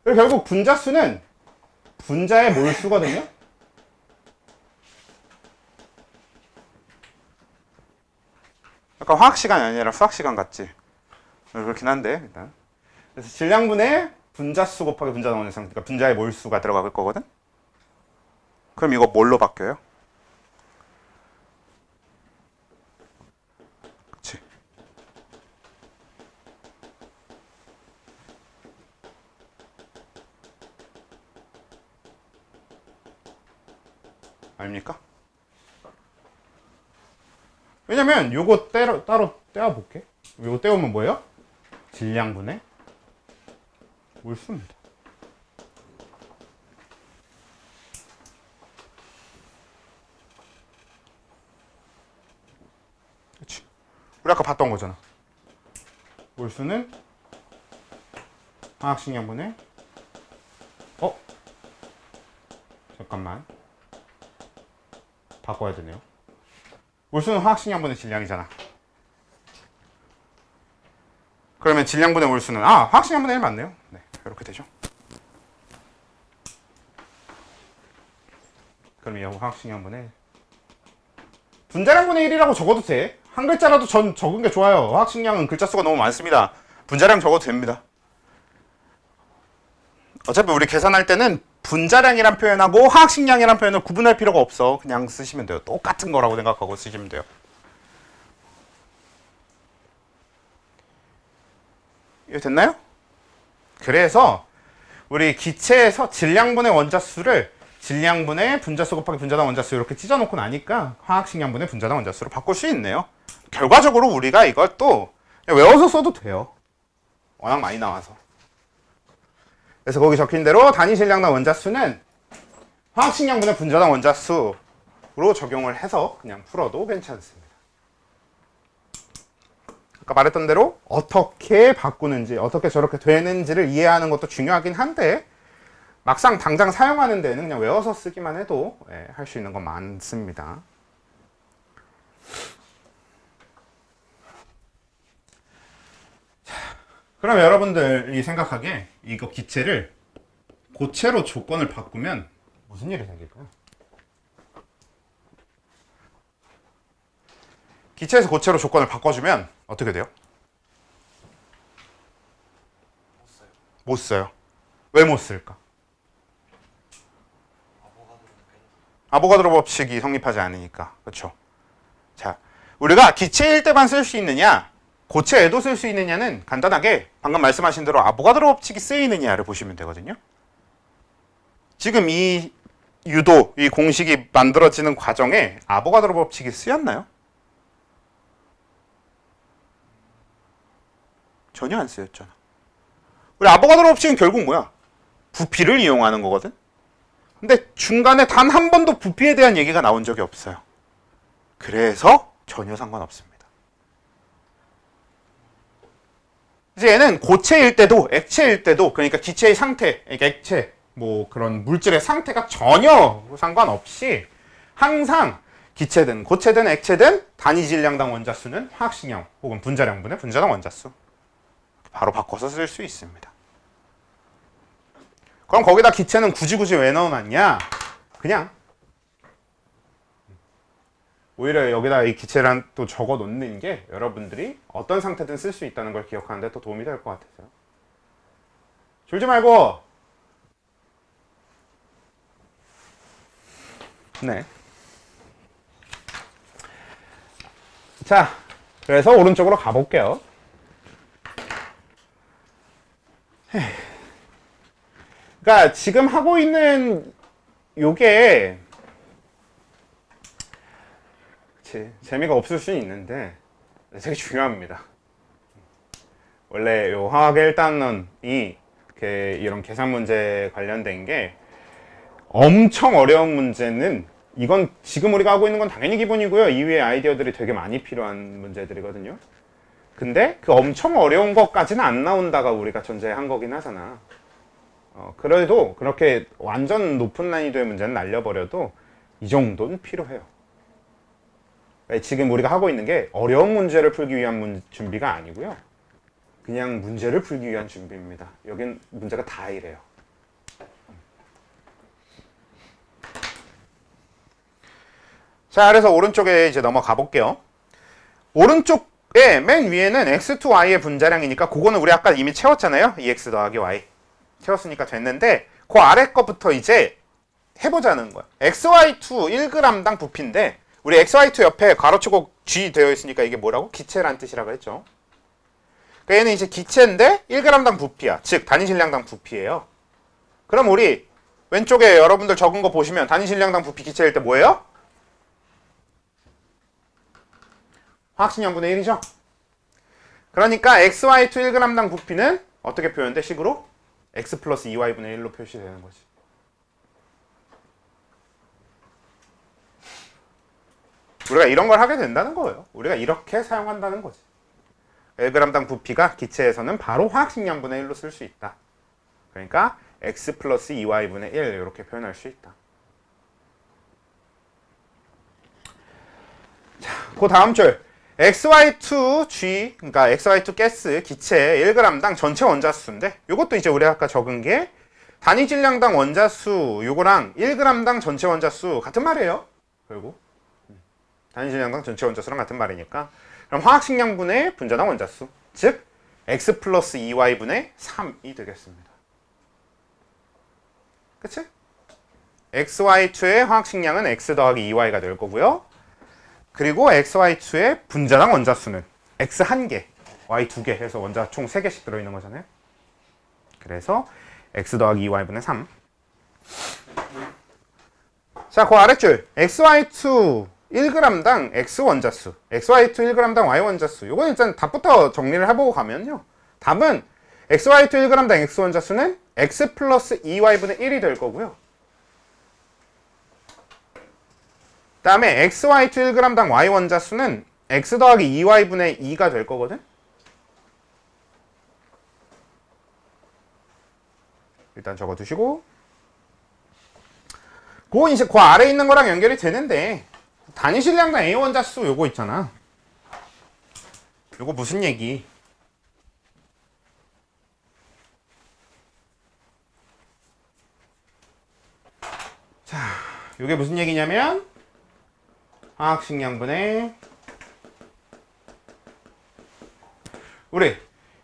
그리고 결국 분자수는 분자의 몰수거든요. 약간 화학 시간이 아니라 수학 시간 같지? 그렇긴 한데 일단. 그래서 질량분의 분자수 곱하기 분자당 원자수, 그러니까 분자의 몰수가 들어갈 거거든. 그럼 이거 뭘로 바뀌어요? 그치? 아닙니까? 왜냐면 요거 따로 떼어볼게. 요거 떼우면 뭐예요? 질량분의 몰수입니다. 그치? 우리 아까 봤던 거잖아. 몰수는 화학식량분의 잠깐만 바꿔야 되네요. 몰수는 화학식량분의 질량이잖아. 그러면 질량분의 몰수는 화학식량분의 1 맞네요. 네, 이렇게 되죠. 그럼 이 화학식량분의 1. 분자량분의 1이라고 적어도 돼. 한 글자라도 전 적은 게 좋아요. 화학식량은 글자 수가 너무 많습니다. 분자량 적어도 됩니다. 어차피 우리 계산할 때는 분자량이란 표현하고 화학식량이란 표현을 구분할 필요가 없어. 그냥 쓰시면 돼요. 똑같은 거라고 생각하고 쓰시면 돼요. 이해 됐나요? 그래서 우리 기체에서 질량분의 원자수를 질량분의 분자수 곱하기 분자당 원자수 이렇게 찢어놓고 나니까 화학식량분의 분자당 원자수로 바꿀 수 있네요. 결과적으로 우리가 이걸 또 외워서 써도 돼요. 워낙 많이 나와서. 그래서 거기 적힌 대로 단위 질량당 원자수는 화학식량분의 분자당 원자수로 적용을 해서 그냥 풀어도 괜찮습니다. 아까 말했던 대로 어떻게 바꾸는지, 어떻게 저렇게 되는지를 이해하는 것도 중요하긴 한데 막상 당장 사용하는 데는 그냥 외워서 쓰기만 해도 할 수 있는 건 많습니다. 자, 그럼 여러분들이 생각하기에 이거 기체를 고체로 조건을 바꾸면 무슨 일이 생길까요? 기체에서 고체로 조건을 바꿔주면 어떻게 돼요? 못 써요. 못 써요. 왜 못 쓸까? 아보가드로 법칙이 성립하지 않으니까. 그렇죠? 자, 우리가 기체일 때만 쓸 수 있느냐, 고체에도 쓸 수 있느냐는 간단하게 방금 말씀하신 대로 아보가드로 법칙이 쓰이느냐를 보시면 되거든요. 지금 이 유도, 이 공식이 만들어지는 과정에 아보가드로 법칙이 쓰였나요? 전혀 안 쓰였잖아. 우리 아보가드로 법칙은 결국 뭐야? 부피를 이용하는 거거든? 근데 중간에 단 한 번도 부피에 대한 얘기가 나온 적이 없어요. 그래서 전혀 상관없습니다. 이제 얘는 고체일 때도 액체일 때도, 그러니까 기체의 상태, 그러니까 액체, 뭐 그런 물질의 상태가 전혀 상관없이 항상 기체든 고체든 액체든 단위 질량당 원자수는 화학식량 혹은 분자량분의 분자당 원자수 바로 바꿔서 쓸 수 있습니다. 그럼 거기다 기체는 굳이 왜 넣어놨냐? 그냥 오히려 여기다 이 기체란 또 적어 놓는 게 여러분들이 어떤 상태든 쓸 수 있다는 걸 기억하는 데 더 도움이 될 것 같아서요. 졸지 말고. 네. 자, 그래서 오른쪽으로 가볼게요. 그러니까 지금 하고 있는 요게 재미가 없을 수는 있는데 되게 중요합니다. 원래 요 화학의 1단원이 이런 계산 문제 관련된 게 엄청 어려운 문제는 이건 지금 우리가 하고 있는 건 당연히 기본이고요. 이외의 아이디어들이 되게 많이 필요한 문제들이거든요. 근데 그 엄청 어려운 것까지는 안 나온다가 우리가 전제한 거긴 하잖아. 그래도 그렇게 완전 높은 난이도의 문제는 날려버려도 이 정도는 필요해요. 지금 우리가 하고 있는 게 어려운 문제를 풀기 위한 준비가 아니고요. 그냥 문제를 풀기 위한 준비입니다. 여긴 문제가 다 이래요. 자, 그래서 오른쪽에 이제 넘어가 볼게요. 오른쪽에 맨 위에는 x2y의 분자량이니까 그거는 우리 아까 이미 채웠잖아요. 2x 더하기 y. 채웠으니까 됐는데 그 아래 거부터 이제 해보자는 거야. xy2 1g당 부피인데 우리 xy2 옆에 괄호치고 g 되어 있으니까 이게 뭐라고? 기체란 뜻이라고 했죠. 그러니까 얘는 이제 기체인데 1g당 부피야. 즉 단위 질량당 부피예요. 그럼 우리 왼쪽에 여러분들 적은 거 보시면 단위 질량당 부피 기체일 때 뭐예요? 화학식량분의 1이죠. 그러니까 xy2 1g당 부피는 어떻게 표현돼? 식으로? x 플러스 2y분의 1로 표시되는 거지. 우리가 이런 걸 하게 된다는 거예요. 우리가 이렇게 사용한다는 거지. 1g당 부피가 기체에서는 바로 화학식량분의 1로 쓸 수 있다. 그러니까 x 플러스 2y분의 1 이렇게 표현할 수 있다. 자, 그 다음 줄 XY2G, 그러니까 XY2 가스 기체 1g당 전체 원자수인데 요것도 이제 우리 아까 적은 게 단위 질량당 원자수 요거랑 1g당 전체 원자수 같은 말이에요. 결국 단위 질량당 전체 원자수랑 같은 말이니까 그럼 화학식량분의 분자당 원자수 즉 X 플러스 2Y분의 3이 되겠습니다. 그치? XY2의 화학식량은 X 더하기 2Y가 될 거고요. 그리고 XY2의 분자당 원자수는 X 1개, Y 2개 해서 원자 총 3개씩 들어있는 거잖아요. 그래서 X 더하기 2Y분의 3. 자, 그 아랫줄 XY2 1g당 X 원자수, XY2 1g당 Y 원자수. 요거 일단 답부터 정리를 해보고 가면요. 답은 XY2 1g당 X 원자수는 X 플러스 2Y분의 1이 될 거고요. 그 다음에 XY2 1g당 Y 원자수는 X 더하기 2Y분의 2가 될 거거든? 일단 적어두시고 이제 그 아래 있는 거랑 연결이 되는데 단위 질량당 A 원자수 요거 있잖아. 요거 무슨 얘기? 자, 요게 무슨 얘기냐면 화학식량분의 우리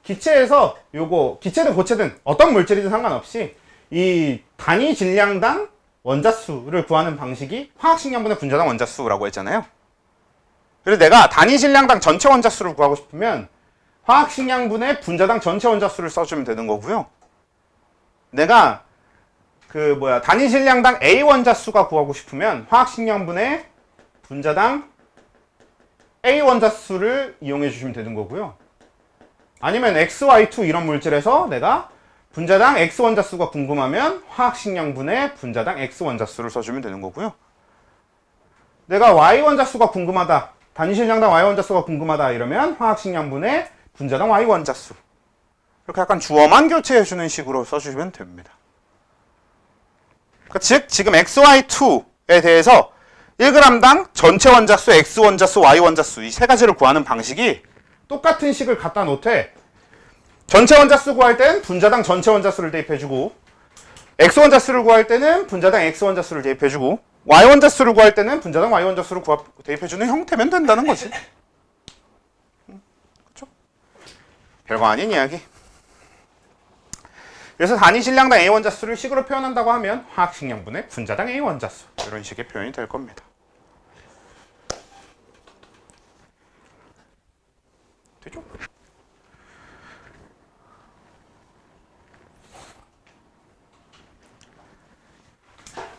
기체에서 요거 기체든 고체든 어떤 물질이든 상관없이 이 단위 질량당 원자수를 구하는 방식이 화학식량분의 분자당 원자수라고 했잖아요. 그래서 내가 단위 질량당 전체 원자수를 구하고 싶으면 화학식량분의 분자당 전체 원자수를 써주면 되는 거고요. 내가 단위 질량당 A 원자수가 구하고 싶으면 화학식량분의 분자당 A 원자수를 이용해 주시면 되는 거고요. 아니면 XY2 이런 물질에서 내가 분자당 X 원자수가 궁금하면 화학식량분의 분자당 X 원자수를 써주면 되는 거고요. 내가 Y 원자수가 궁금하다, 단위 질량당 Y 원자수가 궁금하다 이러면 화학식량분의 분자당 Y 원자수. 이렇게 약간 주어만 교체해주는 식으로 써주시면 됩니다. 그러니까 즉 지금 XY2에 대해서 1g당 전체 원자수, X 원자수, Y 원자수 이 세 가지를 구하는 방식이 똑같은 식을 갖다 놓되 전체 원자수 구할 때는 분자당 전체 원자수를 대입해주고 X 원자수를 구할 때는 분자당 X 원자수를 대입해주고 Y 원자수를 구할 때는 분자당 Y 원자수를 대입해주는 형태면 된다는 거지. 그렇죠? 별거 아닌 이야기. 그래서 단위 질량당 A 원자수를 식으로 표현한다고 하면 화학식량분의 분자당 A 원자수 이런 식의 표현이 될 겁니다. 되죠?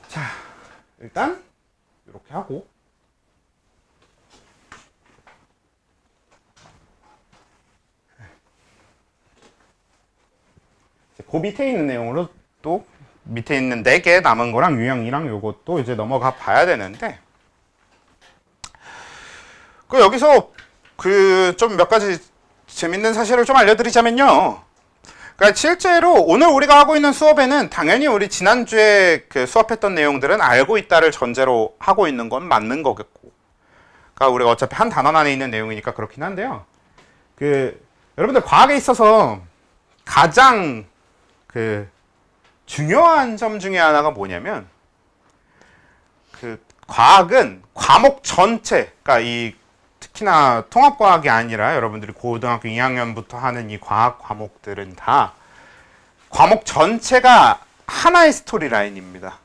자, 일단 이렇게 하고 그 밑에 있는 내용으로 또 밑에 있는 4개 남은 거랑 유형이랑 요것도 이제 넘어가 봐야 되는데 여기서 좀 몇 가지 재밌는 사실을 좀 알려드리자면요. 그러니까 실제로 오늘 우리가 하고 있는 수업에는 당연히 우리 지난주에 수업했던 내용들은 알고 있다를 전제로 하고 있는 건 맞는 거겠고, 그러니까 우리가 어차피 한 단원 안에 있는 내용이니까 그렇긴 한데요. 여러분들 과학에 있어서 가장 중요한 점 중에 하나가 뭐냐면 과학은 과목 전체, 그러니까 특히나 통합과학이 아니라 여러분들이 고등학교 2학년부터 하는 이 과학 과목들은 다 과목 전체가 하나의 스토리라인입니다.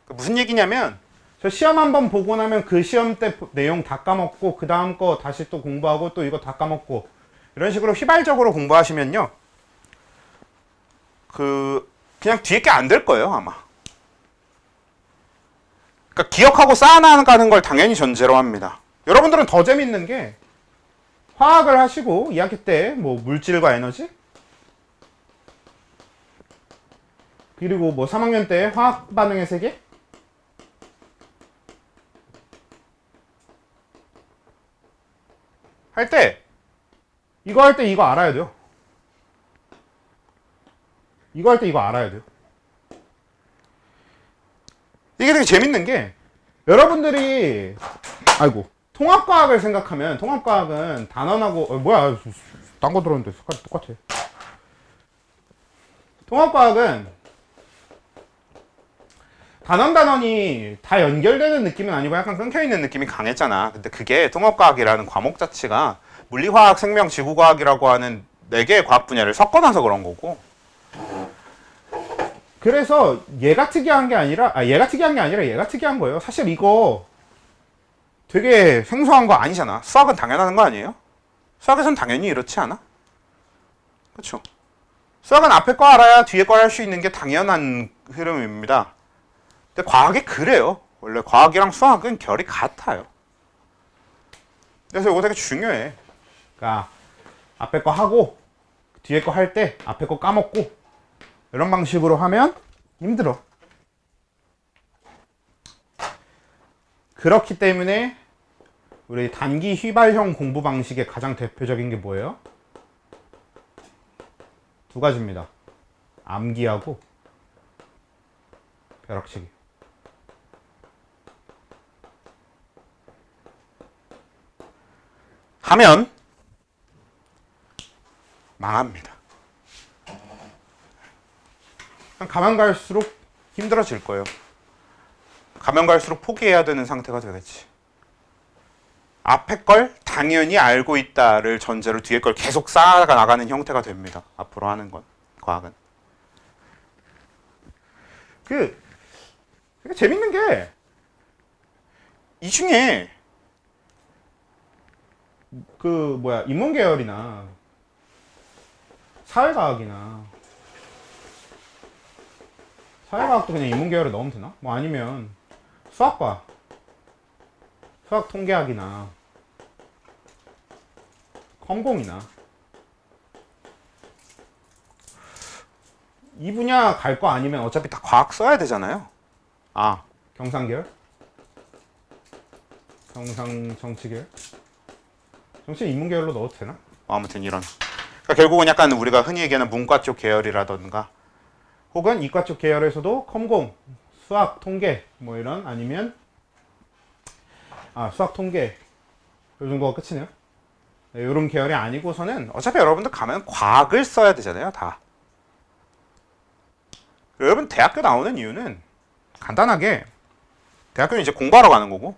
무슨 얘기냐면 저 시험 한번 보고 나면 그 시험 때 내용 다 까먹고 그 다음 거 다시 또 공부하고 또 이거 다 까먹고 이런 식으로 휘발적으로 공부하시면요. 그냥 뒤에 게 안 될 거예요, 아마. 그러니까 기억하고 쌓아나가는 걸 당연히 전제로 합니다. 여러분들은 더 재밌는 게 화학을 하시고 2학기 때 뭐 물질과 에너지 그리고 뭐 3학년 때 화학 반응의 세계 할 때 이거 알아야 돼요. 이거 할 때 이거 알아야 돼요. 이게 되게 재밌는 게 여러분들이 통합과학을 생각하면 통합과학은 단원하고 뭐야 딴 거 들었는데 색깔이 똑같아. 통합과학은 단원이 다 연결되는 느낌은 아니고 약간 끊겨있는 느낌이 강했잖아. 근데 그게 통합과학이라는 과목 자체가 물리화학, 생명, 지구과학이라고 하는 4개의 과학 분야를 섞어놔서 그런 거고. 그래서 얘가 특이한 게 아니라 얘가 특이한 게 아니라 얘가 특이한 거예요. 사실 이거 되게 생소한 거 아니잖아. 수학은 당연한 거 아니에요? 수학에선 당연히 이렇지 않아? 그렇죠? 수학은 앞에 거 알아야 뒤에 거 할 수 있는 게 당연한 흐름입니다. 근데 과학이 그래요. 원래 과학이랑 수학은 결이 같아요. 그래서 이거 되게 중요해. 그러니까 앞에 거 하고 뒤에 거 할 때 앞에 거 까먹고 이런 방식으로 하면 힘들어. 그렇기 때문에 우리 단기 휘발형 공부 방식의 가장 대표적인 게 뭐예요? 2가지입니다. 암기하고 벼락치기. 하면 망합니다. 가만 갈수록 힘들어질 거예요. 가면 갈수록 포기해야 되는 상태가 되겠지. 앞에 걸 당연히 알고 있다를 전제로 뒤에 걸 계속 쌓아가 나가는 형태가 됩니다. 앞으로 하는 건 과학은. 그게 재밌는 게 이 중에 인문 계열이나 사회과학도 그냥 인문 계열에 넣으면 되나? 뭐 아니면 수학 통계학이나 컴공이나 이 분야 갈 거 아니면 어차피 다 과학 써야 되잖아요. 경상계열? 정치계열? 정치는 인문계열로 넣어도 되나? 아무튼 이런. 그러니까 결국은 약간 우리가 흔히 얘기하는 문과 쪽 계열이라던가 혹은 이과 쪽 계열에서도 컴공, 수학, 통계 뭐 이런 아니면 수학, 통계 이 정도가 끝이네요. 네, 이런 계열이 아니고서는 어차피 여러분들 가면 과학을 써야 되잖아요. 다. 여러분 대학교 나오는 이유는 간단하게 대학교는 이제 공부하러 가는 거고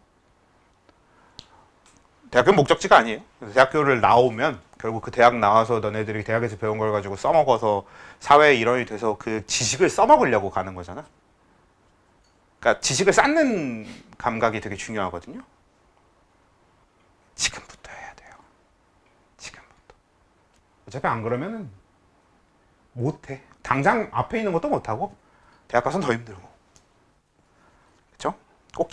대학교는 목적지가 아니에요. 대학교를 나오면 결국 그 대학 나와서 너네들이 대학에서 배운 걸 가지고 써먹어서 사회의 일원이 돼서 그 지식을 써먹으려고 가는 거잖아. 그러니까 지식을 쌓는 감각이 되게 중요하거든요. 지금부터 해야 돼요. 지금부터. 어차피 안 그러면은 못해. 당장 앞에 있는 것도 못하고 대학 가서는 더 힘들고. 그렇죠? 꼭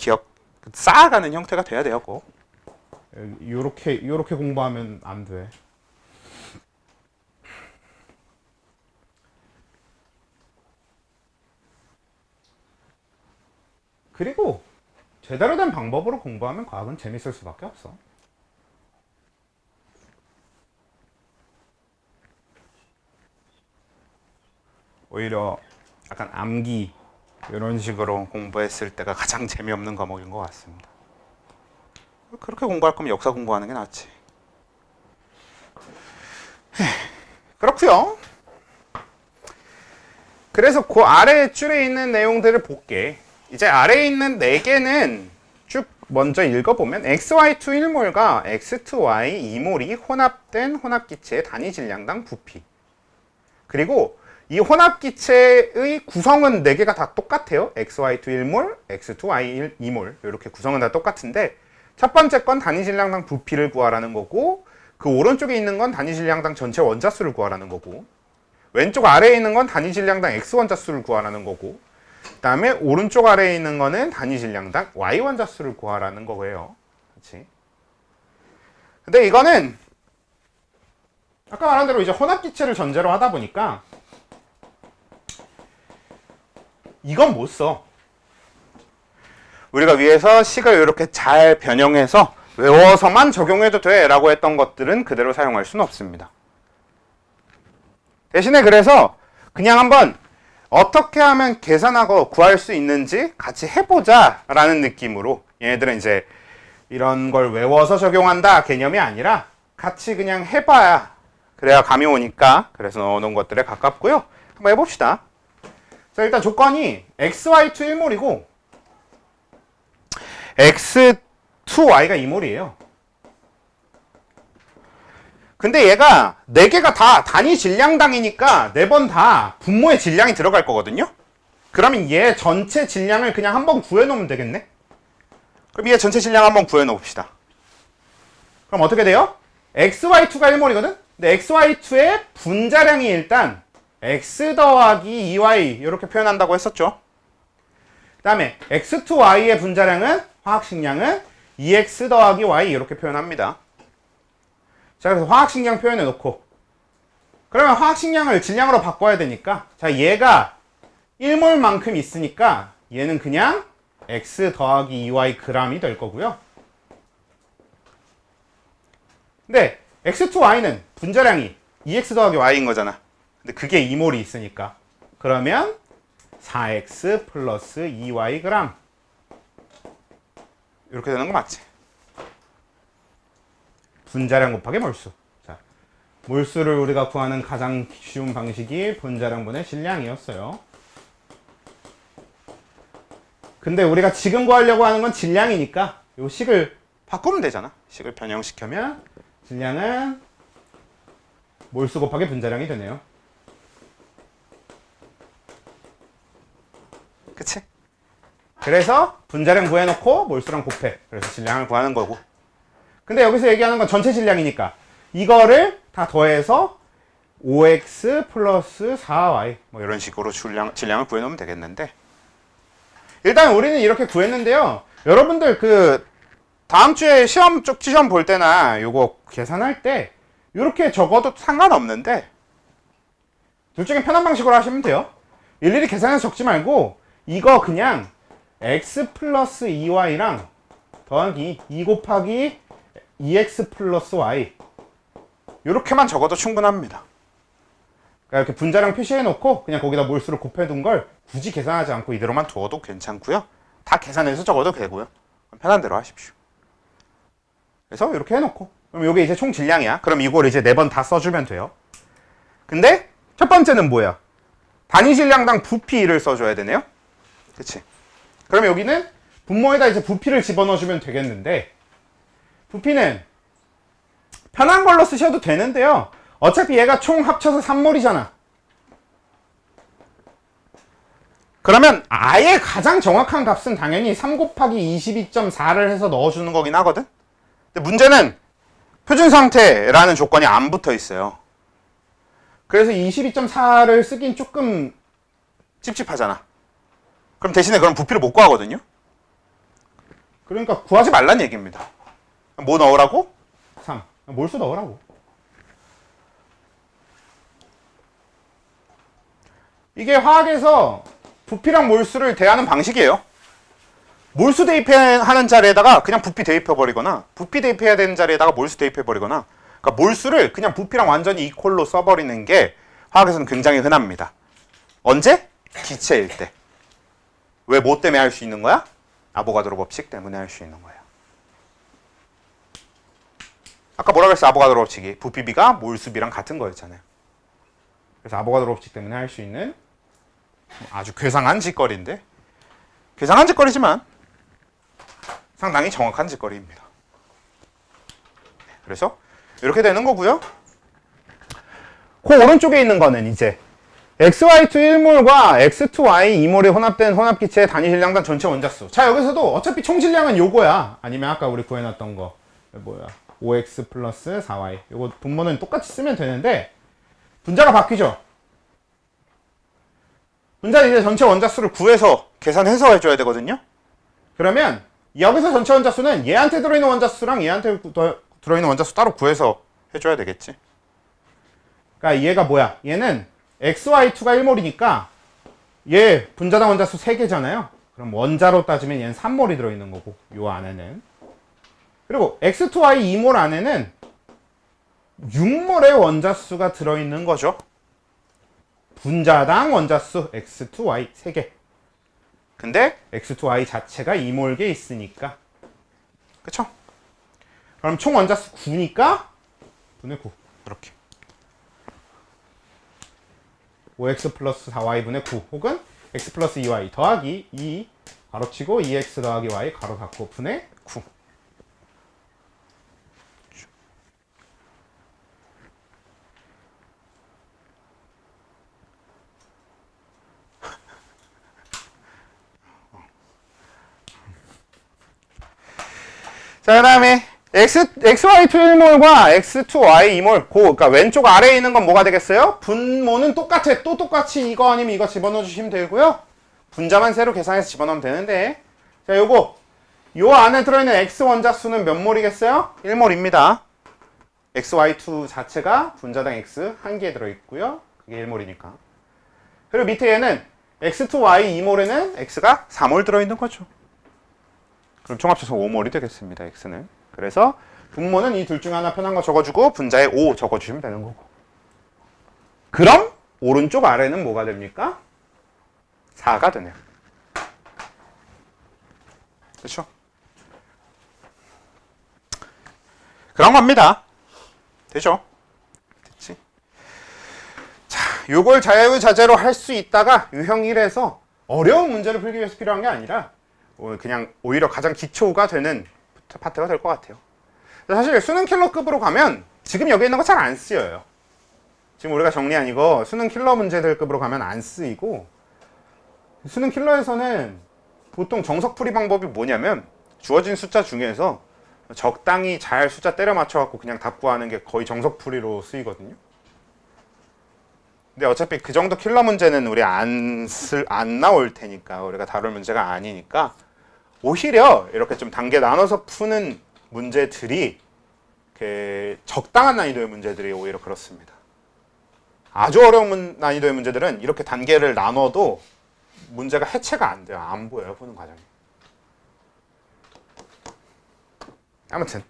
쌓아가는 형태가 돼야 돼요. 꼭. 요렇게 공부하면 안 돼. 그리고 제대로 된 방법으로 공부하면 과학은 재밌을 수밖에 없어. 오히려 약간 암기 이런 식으로 공부했을 때가 가장 재미없는 과목인 것 같습니다. 그렇게 공부할 거면 역사 공부하는 게 낫지. 그렇고요. 그래서 그 아래 줄에 있는 내용들을 볼게. 이제 아래에 있는 4개는 쭉 먼저 읽어보면 XY2 1몰과 X2Y 2몰이 혼합된 혼합기체의 단위 질량당 부피. 그리고 이 혼합기체의 구성은 4개가 다 똑같아요. XY2 1몰, X2Y 2몰 이렇게 구성은 다 똑같은데 첫 번째 건 단위 질량당 부피를 구하라는 거고 그 오른쪽에 있는 건 단위 질량당 전체 원자수를 구하라는 거고 왼쪽 아래에 있는 건 단위 질량당 X 원자수를 구하라는 거고 그 다음에 오른쪽 아래에 있는 거는 단위 질량당 Y 원자수를 구하라는 거고요. 그렇지? 근데 이거는 아까 말한 대로 이제 혼합기체를 전제로 하다 보니까 이건 못 써. 우리가 위에서 식을 이렇게 잘 변형해서 외워서만 적용해도 돼 라고 했던 것들은 그대로 사용할 수는 없습니다. 대신에 그래서 그냥 한번 어떻게 하면 계산하고 구할 수 있는지 같이 해보자 라는 느낌으로 얘네들은 이제 이런 걸 외워서 적용한다 개념이 아니라 같이 그냥 해봐야 그래야 감이 오니까 그래서 넣어놓은 것들에 가깝고요. 한번 해봅시다. 자, 일단 조건이 xy2 1몰이고 x2y가 2몰이에요. 근데 얘가 4개가 다 단위 질량당이니까 4번 다 분모의 질량이 들어갈 거거든요. 그러면 얘 전체 질량을 그냥 한번 구해놓으면 되겠네. 그럼 얘 전체 질량 한번 구해놓읍시다. 그럼 어떻게 돼요? xy2가 1몰이거든? 근데 xy2의 분자량이 일단 x 더하기 2y 이렇게 표현한다고 했었죠. 그 다음에 x2y의 분자량은 화학식량은 2x 더하기 y 이렇게 표현합니다. 자, 그래서 화학식량 표현해 놓고 그러면 화학식량을 질량으로 바꿔야 되니까 자, 얘가 1몰만큼 있으니까 얘는 그냥 x 더하기 2y g이 될 거고요. 근데 x2y는 분자량이 2x 더하기 y인 거잖아. 근데 그게 2몰이 있으니까 그러면 4x 플러스 2y g 이렇게 되는 거 맞지? 분자량 곱하기 몰수. 자, 몰수를 우리가 구하는 가장 쉬운 방식이 분자량분의 질량이었어요. 근데 우리가 지금 구하려고 하는 건 질량이니까 요 식을 바꾸면 되잖아. 식을 변형시키면 질량은 몰수 곱하기 분자량이 되네요. 그치? 그래서 분자량 구해놓고 몰수랑 곱해. 그래서 질량을 구하는 거고. 근데 여기서 얘기하는 건 전체 질량이니까 이거를 다 더해서 5x 플러스 4y 뭐 이런 식으로 질량을 구해놓으면 되겠는데 일단 우리는 이렇게 구했는데요. 여러분들 그 다음 주에 쪽지 시험 볼 때나 요거 계산할 때 이렇게 적어도 상관없는데 둘 중에 편한 방식으로 하시면 돼요. 일일이 계산해서 적지 말고 이거 그냥 x 플러스 2y랑 더하기 2 곱하기 2x 플러스 y 이렇게만 적어도 충분합니다. 그러니까 이렇게 분자량 표시해 놓고 그냥 거기다 몰수를 곱해둔 걸 굳이 계산하지 않고 이대로만 두어도 괜찮고요. 다 계산해서 적어도 되고요. 편한 대로 하십시오. 그래서 이렇게 해놓고 그럼 이게 이제 총 질량이야. 그럼 이걸 이제 4번 다 써주면 돼요. 근데 첫 번째는 뭐야? 단위 질량당 부피를 써줘야 되네요. 그치? 그럼 여기는 분모에다 이제 부피를 집어넣어주면 되겠는데 부피는 편한 걸로 쓰셔도 되는데요. 어차피 얘가 총 합쳐서 3몰이잖아. 그러면 아예 가장 정확한 값은 당연히 3 곱하기 22.4를 해서 넣어주는 거긴 하거든. 근데 문제는 표준 상태라는 조건이 안 붙어 있어요. 그래서 22.4를 쓰긴 조금 찝찝하잖아. 그럼 대신에 그럼 부피를 못 구하거든요. 그러니까 구하지 말란 얘기입니다. 뭐 넣으라고? 3. 몰수 넣으라고. 이게 화학에서 부피랑 몰수를 대하는 방식이에요. 몰수 대입하는 자리에다가 그냥 부피 대입해버리거나 부피 대입해야 되는 자리에다가 몰수 대입해버리거나 그러니까 몰수를 그냥 부피랑 완전히 이퀄로 써버리는 게 화학에서는 굉장히 흔합니다. 언제? 기체일 때. 왜 뭐 때문에 할 수 있는 거야? 아보가드로 법칙 때문에 할 수 있는 거예요. 아까 뭐라 그랬어? 아보가드로 법칙이 부피비가 몰수비랑 같은 거였잖아요. 그래서 아보가드로 법칙 때문에 할 수 있는 아주 괴상한 짓거리인데 괴상한 짓거리지만 상당히 정확한 짓거리입니다. 그래서 이렇게 되는 거고요. 그 오른쪽에 있는 거는 이제 xy2 1몰과 x2y 2몰이 혼합된 혼합기체의 단위 질량당 전체 원자수. 자, 여기서도 어차피 총 질량은 요거야. 아니면 아까 우리 구해놨던 거 뭐야 5x 플러스 4y 요거 분모는 똑같이 쓰면 되는데 분자가 바뀌죠. 분자는 이제 전체 원자수를 구해서 계산해서 해줘야 되거든요. 그러면 여기서 전체 원자수는 얘한테 들어있는 원자수랑 얘한테 들어있는 원자수 따로 구해서 해줘야 되겠지. 그러니까 얘가 뭐야? 얘는 xy2가 1몰이니까 얘 분자당 원자수 3개잖아요. 그럼 원자로 따지면 얘는 3몰이 들어있는 거고 요 안에는. 그리고 x2y 2몰 안에는 6몰의 원자수가 들어있는 거죠. 분자당 원자수 x2y 3개. 근데 x2y 자체가 2몰계 있으니까. 그쵸? 그럼 총 원자수 9니까 분의 9 이렇게 5x 플러스 4y분의 9 혹은 x 플러스 2y 더하기 2 가로치고 2x 더하기 y 가로 닫고 분의 9. 자, 그 다음에 xy2 1몰과 x2y 2몰 그러니까 왼쪽 아래에 있는 건 뭐가 되겠어요? 분모는 똑같아. 또 똑같이 이거 아니면 이거 집어넣어 주시면 되고요. 분자만 새로 계산해서 집어넣으면 되는데, 자, 요거 요 안에 들어있는 x 원자수는 몇 몰이겠어요? 1몰입니다. xy2 자체가 분자당 x 한 개에 들어있고요. 그게 1몰이니까. 그리고 밑에 얘는 x2y 2몰에는 x가 4몰 들어있는 거죠. 그럼 총 합쳐서 5몰이 되겠습니다. x는. 그래서 분모는 이 둘 중에 하나 편한 거 적어주고 분자에 5 적어주시면 되는 거고. 그럼 오른쪽 아래는 뭐가 됩니까? 4가 되네요. 그렇죠? 그런 겁니다. 되죠? 됐지? 자, 요걸 자유자재로 할 수 있다가 유형 1에서 어려운 문제를 풀기 위해서 필요한 게 아니라 그냥 오히려 가장 기초가 되는 파트가 될 것 같아요. 사실 수능 킬러급으로 가면 지금 여기 있는 거 잘 안 쓰여요. 지금 우리가 정리한 이거 수능 킬러 문제들급으로 가면 안 쓰이고, 수능 킬러에서는 보통 정석풀이 방법이 뭐냐면 주어진 숫자 중에서 적당히 잘 숫자 때려 맞춰갖고 그냥 답 구하는 게 거의 정석풀이로 쓰이거든요. 근데 어차피 그 정도 킬러 문제는 우리 안 나올 테니까, 우리가 다룰 문제가 아니니까 오히려 이렇게 좀 단계 나눠서 푸는 문제들이 적당한 난이도의 문제들이 오히려 그렇습니다. 아주 어려운 난이도의 문제들은 이렇게 단계를 나눠도 문제가 해체가 안 돼요. 안 보여요, 푸는 과정이. 아무튼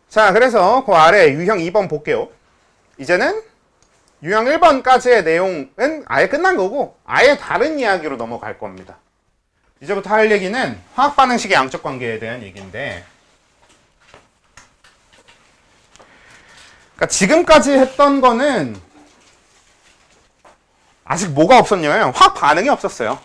자, 그래서 그 아래 유형 2번 볼게요. 이제는 유형 1번까지의 내용은 아예 끝난 거고 아예 다른 이야기로 넘어갈 겁니다. 이제부터 할 얘기는 화학 반응식의 양적 관계에 대한 얘기인데, 그러니까 지금까지 했던 거는 아직 뭐가 없었냐면 화학 반응이 없었어요.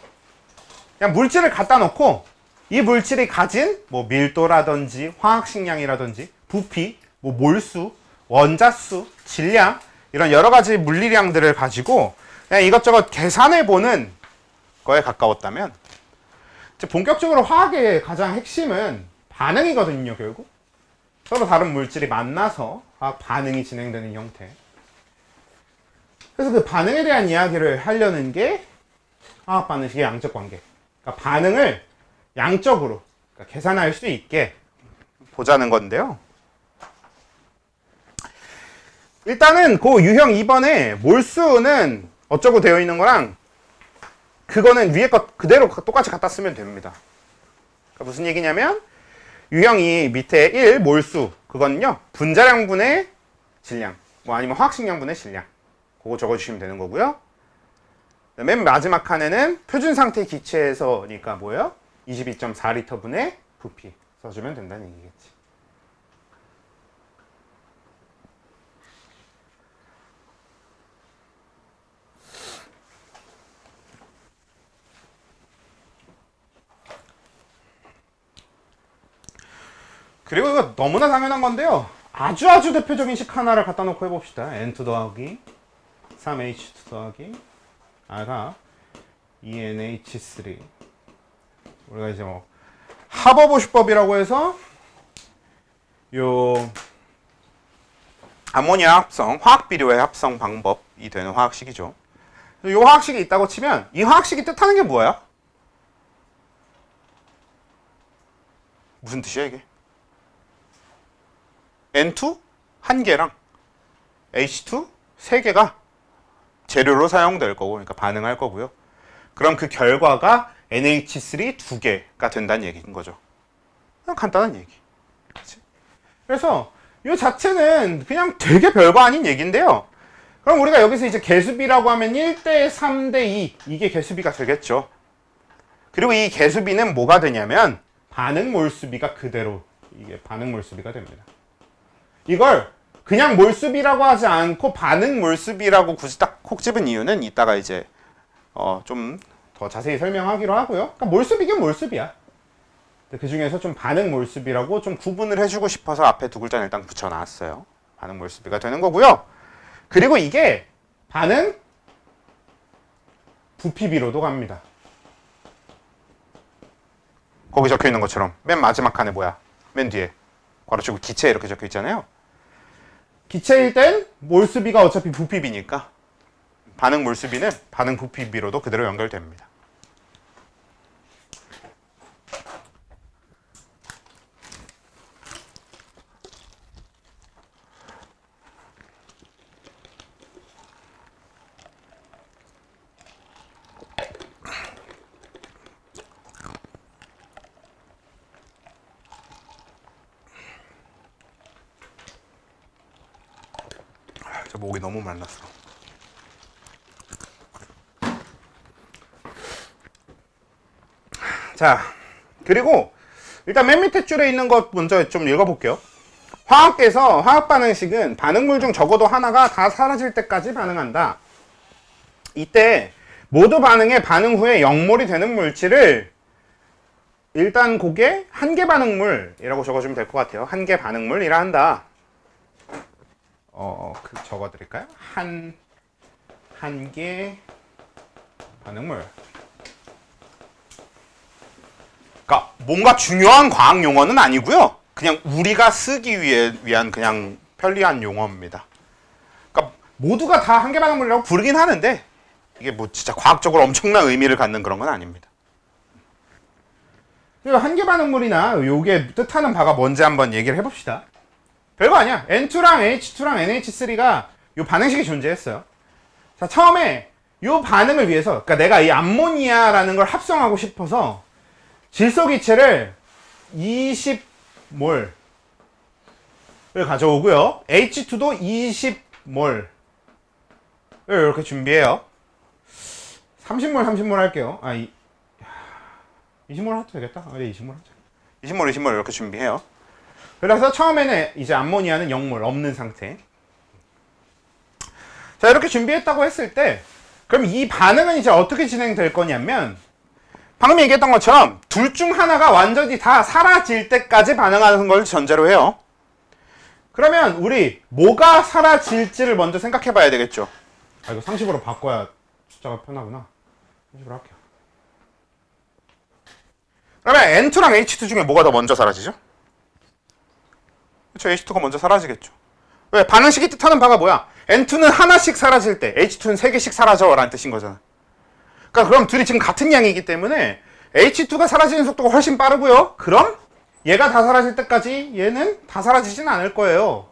그냥 물질을 갖다 놓고 이 물질이 가진 뭐 밀도라든지 화학식량이라든지 부피, 뭐 몰수, 원자수, 질량 이런 여러 가지 물리량들을 가지고 그냥 이것저것 계산해 보는 거에 가까웠다면, 이제 본격적으로 화학의 가장 핵심은 반응이거든요. 결국 서로 다른 물질이 만나서 화학 반응이 진행되는 형태. 그래서 그 반응에 대한 이야기를 하려는 게 화학 반응식의 양적 관계. 그러니까 반응을 양적으로, 그러니까 계산할 수 있게 보자는 건데요. 일단은 그 유형 2번에 몰수는 어쩌고 되어 있는 거랑 그거는 위에 것 그대로 똑같이 갖다 쓰면 됩니다. 그러니까 무슨 얘기냐면 유형 2 밑에 1 몰수 그거는요 분자량분의 질량, 뭐 아니면 화학식량분의 질량, 그거 적어주시면 되는 거고요. 맨 마지막 칸에는 표준 상태 기체에서니까 뭐예요? 22.4L분의 부피 써주면 된다는 얘기겠지. 그리고 이거 너무나 당연한 건데요. 아주 대표적인 식 하나를 갖다 놓고 해봅시다. N2 더하기 3H2 더하기 R가 2NH3. 우리가 이제 뭐 하버보슈법이라고 해서 요 암모니아 합성, 화학비료의 합성 방법이 되는 화학식이죠. 이 화학식이 있다고 치면 이 화학식이 뜻하는 게 뭐야? 무슨 뜻이야 이게? N2 1개랑 H2 3개가 재료로 사용될 거고, 그러니까 반응할 거고요. 그럼 그 결과가 NH3 2개가 된다는 얘기인 거죠. 그냥 간단한 얘기. 그치? 그래서 이 자체는 그냥 되게 별거 아닌 얘기인데요. 그럼 우리가 여기서 이제 개수비라고 하면 1대 3대 2 이게 개수비가 되겠죠. 그리고 이 개수비는 뭐가 되냐면 반응 몰수비가 그대로 이게 반응 몰수비가 됩니다. 이걸 그냥 몰수비라고 하지 않고 반응 몰수비라고 굳이 딱 콕 집은 이유는 이따가 이제 좀 더 자세히 설명하기로 하고요. 그러니까 몰수비긴 몰수비야. 그 중에서 좀 반응 몰수비라고 좀 구분을 해주고 싶어서 앞에 두 글자는 일단 붙여놨어요. 반응 몰수비가 되는 거고요. 그리고 이게 반응 부피비로도 갑니다. 거기 적혀 있는 것처럼 맨 마지막 칸에 뭐야? 맨 뒤에 괄호치고 기체 이렇게 적혀 있잖아요. 기체일 땐 몰수비가 어차피 부피비니까 반응 몰수비는 반응 부피비로도 그대로 연결됩니다. 저 목이 너무 말랐어. 자, 그리고 일단 맨 밑에 줄에 있는 것 먼저 좀 읽어볼게요. 화학계에서 화학 반응식은 반응물 중 적어도 하나가 다 사라질 때까지 반응한다. 이때 모두 반응의 반응 후에 영몰이 되는 물질을 일단 그게 한계 반응물이라고 적어주면 될 것 같아요. 한계 반응물이라 한다. 적어드릴까요? 한계 반응물. 그러니까 뭔가 중요한 과학 용어는 아니고요. 그냥 우리가 쓰기 위한 그냥 편리한 용어입니다. 그러니까 모두가 다 한계 반응물이라고 부르긴 하는데 이게 뭐 진짜 과학적으로 엄청난 의미를 갖는 그런 건 아닙니다. 한계 반응물이나 요게 뜻하는 바가 뭔지 한번 얘기를 해봅시다. 별거 아니야. N2랑 H2랑 NH3가 요 반응식이 존재했어요. 자, 처음에 요 반응을 위해서, 그러니까 내가 이 암모니아라는 걸 합성하고 싶어서 질소기체를 20몰을 가져오고요. H2도 20몰을 이렇게 준비해요. 30몰 할게요. 20몰 해도 되겠다. 그래, 20몰 하자. 20몰 이렇게 준비해요. 그래서 처음에는 이제 암모니아는 0몰 없는 상태. 자, 이렇게 준비했다고 했을 때, 그럼 이 반응은 이제 어떻게 진행될 거냐면, 방금 얘기했던 것처럼 둘 중 하나가 완전히 다 사라질 때까지 반응하는 걸 전제로 해요. 그러면 우리 뭐가 사라질지를 먼저 생각해 봐야 되겠죠. 이거 30으로 바꿔야 숫자가 편하구나. 30으로 할게요. 그러면 N2랑 H2 중에 뭐가 더 먼저 사라지죠? 그렇죠. H2가 먼저 사라지겠죠. 왜? 반응식이 뜻하는 바가 뭐야? N2는 하나씩 사라질 때 H2는 3개씩 사라져 라는 뜻인 거잖아. 그러니까 그럼 둘이 지금 같은 양이기 때문에 H2가 사라지는 속도가 훨씬 빠르고요. 그럼 얘가 다 사라질 때까지 얘는 다 사라지진 않을 거예요.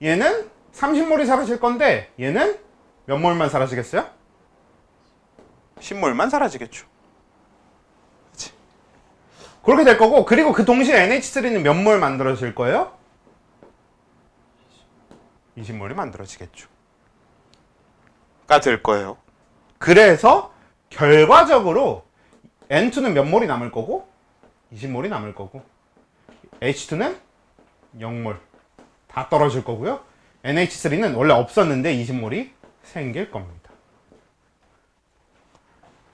얘는 30몰이 사라질 건데 얘는 몇 몰만 사라지겠어요? 10몰만 사라지겠죠. 그치? 그렇게 될 거고, 그리고 그 동시에 NH3는 몇 몰 만들어질 거예요? 20몰이 만들어지겠죠. 가 될 거예요. 그래서 결과적으로 N2는 몇 몰이 남을 거고 20몰이 남을 거고 H2는 0몰 다 떨어질 거고요. NH3는 원래 없었는데 20몰이 생길 겁니다.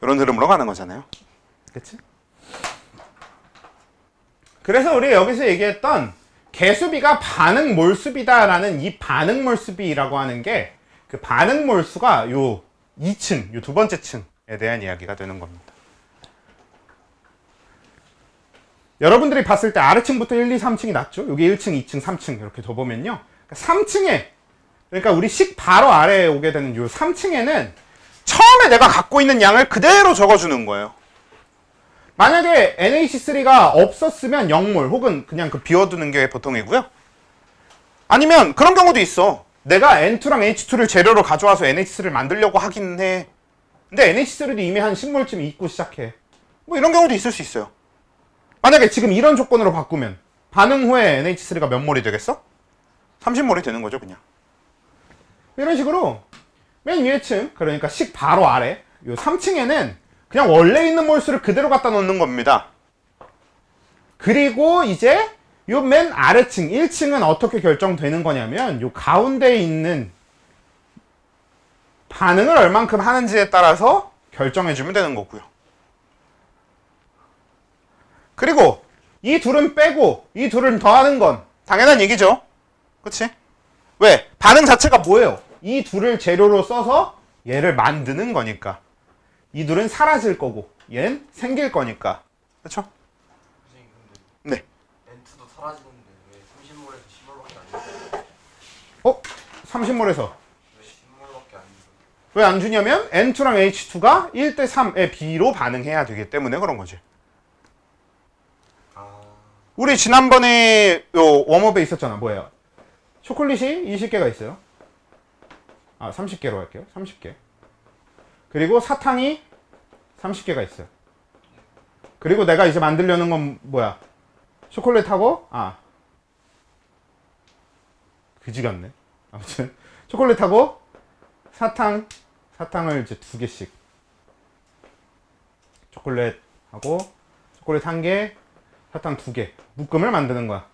이런 흐름으로 가는 거잖아요. 그치? 그래서 우리 여기서 얘기했던 개수비가 반응 몰수비다라는 이 반응 몰수비라고 하는 게 그 반응 몰수가 요 2층, 요 두 번째 층에 대한 이야기가 되는 겁니다. 여러분들이 봤을 때 아래층부터 1, 2, 3층이 낮죠? 여기 1층, 2층, 3층 이렇게 더 보면요. 3층에, 그러니까 우리 식 바로 아래에 오게 되는 요 3층에는 처음에 내가 갖고 있는 양을 그대로 적어주는 거예요. 만약에 NH3가 없었으면 0몰 혹은 그냥 그 비워두는 게 보통이고요. 아니면 그런 경우도 있어. 내가 N2랑 H2를 재료로 가져와서 NH3를 만들려고 하긴 해. 근데 NH3도 이미 한 10몰쯤 있고 시작해. 뭐 이런 경우도 있을 수 있어요. 만약에 지금 이런 조건으로 바꾸면 반응 후에 NH3가 몇 몰이 되겠어? 30몰이 되는 거죠, 그냥. 이런 식으로 맨 위에 층, 그러니까 식 바로 아래 요 3층에는 그냥 원래 있는 몰수를 그대로 갖다 놓는 겁니다. 그리고 이제 요 맨 아래층 1층은 어떻게 결정되는 거냐면 요 가운데에 있는 반응을 얼만큼 하는지에 따라서 결정해주면 되는 거고요. 그리고 이 둘은 빼고 이 둘은 더하는 건 당연한 얘기죠. 그치? 왜? 반응 자체가 뭐예요? 이 둘을 재료로 써서 얘를 만드는 거니까. 이 둘은 사라질 거고 얘는 생길 거니까. 그렇죠? 선생님 근데 네. N2도 사라지는데 왜 30몰에서 10몰밖에 안 돼요? 30몰에서 왜 10몰밖에 안 돼요? 왜 안 주냐면 N2랑 H2가 1대 3의 B로 반응해야 되기 때문에 그런 거지. 아 우리 지난번에 요 웜업에 있었잖아. 뭐예요? 초콜릿이 20개가 있어요. 30개로 할게요. 30개. 그리고 사탕이 30개가 있어요. 그리고 내가 이제 만들려는 건 뭐야? 초콜릿하고 그지 같네. 아무튼 초콜릿하고 사탕을 이제 2개씩. 초콜릿하고 초콜릿 1개, 사탕 2개. 묶음을 만드는 거야.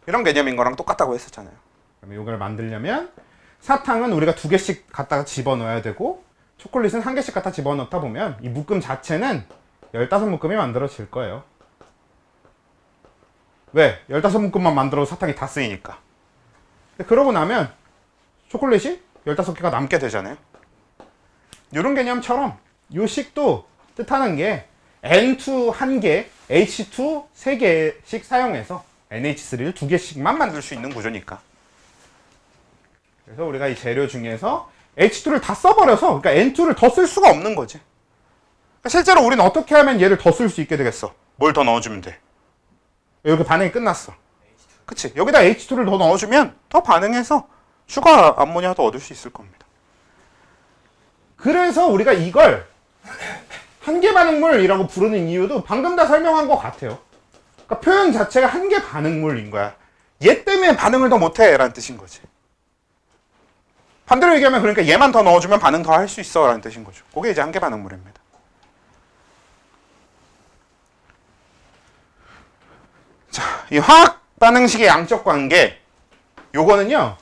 이런 개념인 거랑 똑같다고 했었잖아요. 그러면 이걸 만들려면 사탕은 우리가 2개씩 갖다가 집어넣어야 되고 초콜릿은 1개씩 갖다 집어넣다 보면 이 묶음 자체는 15묶음이 만들어질 거예요. 왜? 15묶음만 만들어도 사탕이 다 쓰이니까. 근데 그러고 나면 초콜릿이 15개가 남게 남게 되잖아요. 이런 개념처럼 요 식도 뜻하는 게 N2 1개, H2 3개씩 사용해서 NH3를 2개씩만 만들 수 있는 구조니까. 그래서 우리가 이 재료 중에서 H2를 다 써버려서 그러니까 N2를 더 쓸 수가 없는 거지. 실제로 우리는 어떻게 하면 얘를 더 쓸 수 있게 되겠어? 뭘 더 넣어주면 돼. 이렇게 반응이 끝났어. 그치? 여기다 H2를 더 넣어주면 더 반응해서 추가 암모니아도 얻을 수 있을 겁니다. 그래서 우리가 이걸 한계 반응물이라고 부르는 이유도 방금 다 설명한 것 같아요. 그러니까 표현 자체가 한계 반응물인 거야. 얘 때문에 반응을 더 못해 라는 뜻인 거지. 반대로 얘기하면 그러니까 얘만 더 넣어주면 반응 더 할 수 있어 라는 뜻인 거죠. 그게 이제 한계 반응물입니다. 자, 이 화학 반응식의 양적 관계 요거는요.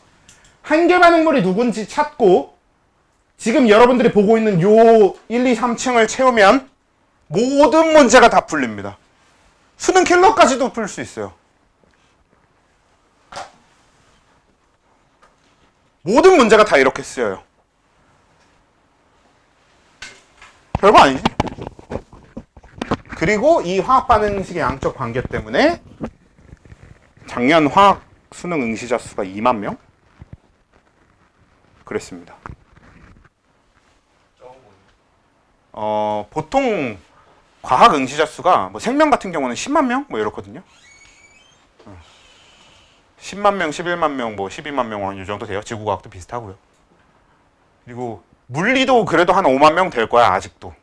한계 반응물이 누군지 찾고 지금 여러분들이 보고 있는 요 1, 2, 3층을 채우면 모든 문제가 다 풀립니다. 수능 킬러까지도 풀 수 있어요. 모든 문제가 다 이렇게 쓰여요. 별거 아니지? 그리고 이 화학 반응식의 양적 관계 때문에 작년 화학 수능 응시자 수가 2만 명? 그랬습니다. 적어 보이네. 보통 과학 응시자 수가 뭐 생명 같은 경우는 10만 명? 뭐 이렇거든요. 10만 명, 11만 명, 뭐 12만 명 이 정도 돼요. 지구과학도 비슷하고요. 그리고 물리도 그래도 한 5만 명 될 거야, 아직도.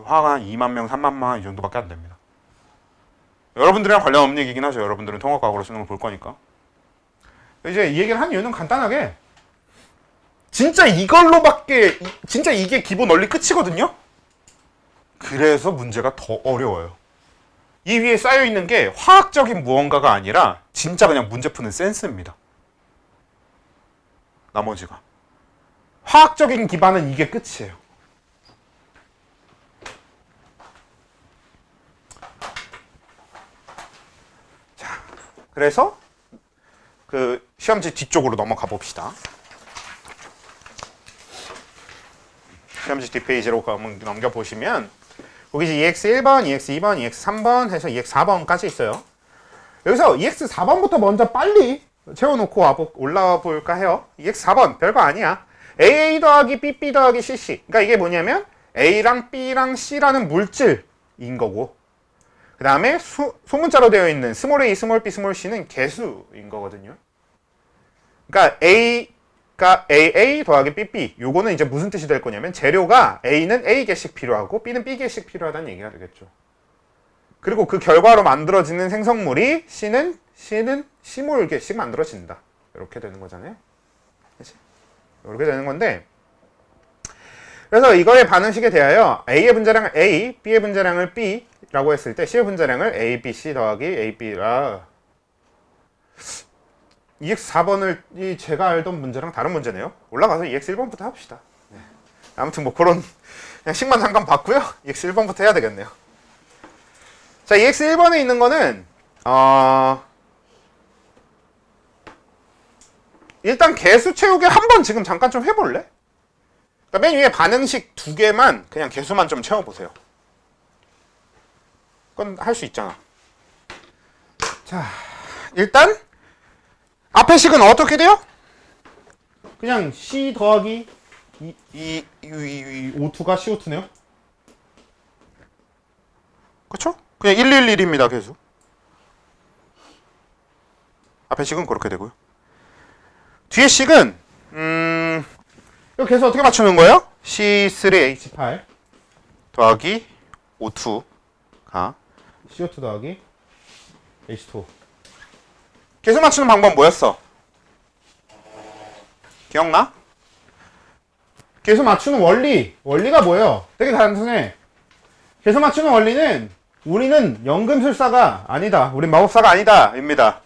화학 한 2만 명, 3만 명 이 정도밖에 안 됩니다. 여러분들이랑 관련 없는 얘기긴 하죠. 여러분들은 통합과학으로 수능을 볼 거니까. 이제 이 얘기를 한 이유는 간단하게 진짜 이걸로밖에 진짜 이게 기본 원리 끝이거든요. 그래서 문제가 더 어려워요. 이 위에 쌓여 있는 게 화학적인 무언가가 아니라 진짜 그냥 문제 푸는 센스입니다. 나머지가 화학적인 기반은 이게 끝이에요. 그래서 그 시험지 뒤쪽으로 넘어가 봅시다. 시험지 뒷페이지로 넘겨보시면 거기 이제 EX 1번, EX 2번, EX 3번 해서 EX 4번까지 있어요. 여기서 EX 4번부터 먼저 빨리 채워놓고 올라와 볼까 해요. EX 4번 별거 아니야. AA 더하기 BB 더하기 CC. 그러니까 이게 뭐냐면 A랑 B랑 C라는 물질인 거고 그 다음에 소문자로 되어 있는 스몰 a, 스몰 b, 스몰 c는 개수인 거거든요. 그러니까 A가 AA 더하기 BB 요거는 이제 무슨 뜻이 될 거냐면 재료가 A는 A개씩 필요하고 B는 B개씩 필요하다는 얘기가 되겠죠. 그리고 그 결과로 만들어지는 생성물이 C는 C몰개씩 만들어진다. 이렇게 되는 거잖아요. 그치? 이렇게 되는 건데 그래서 이거의 반응식에 대하여 A의 분자량을 A, B의 분자량을 B라고 했을 때 C의 분자량을 A, B, C 더하기 A, B라 EX4번을 제가 알던 문제랑 다른 문제네요. 올라가서 EX1번부터 합시다. 네. 아무튼 뭐 그런 그냥 식만 잠깐 봤고요. EX1번부터 해야 되겠네요. 자, EX1번에 있는 거는 일단 개수 채우기 한번 지금 잠깐 좀 해볼래? 그러니까 맨 위에 반응식 두 개만 그냥 개수만 좀 채워보세요. 그건 할 수 있잖아. 자, 일단 앞에 식은 어떻게 돼요? 그냥 C 더하기 이 O2가 CO2네요. 그쵸? 그냥 111입니다, 개수. 앞에 식은 그렇게 되고요. 뒤에 식은 이거 개수 어떻게 맞추는 거예요? C3H 8 더하기 O2가 CO2 더하기 H2O. 개수 맞추는 방법 뭐였어? 기억나? 개수 맞추는 원리가 뭐예요? 되게 단순해. 개수 맞추는 원리는 우리는 연금술사가 아니다. 우린 마법사가 아니다 입니다.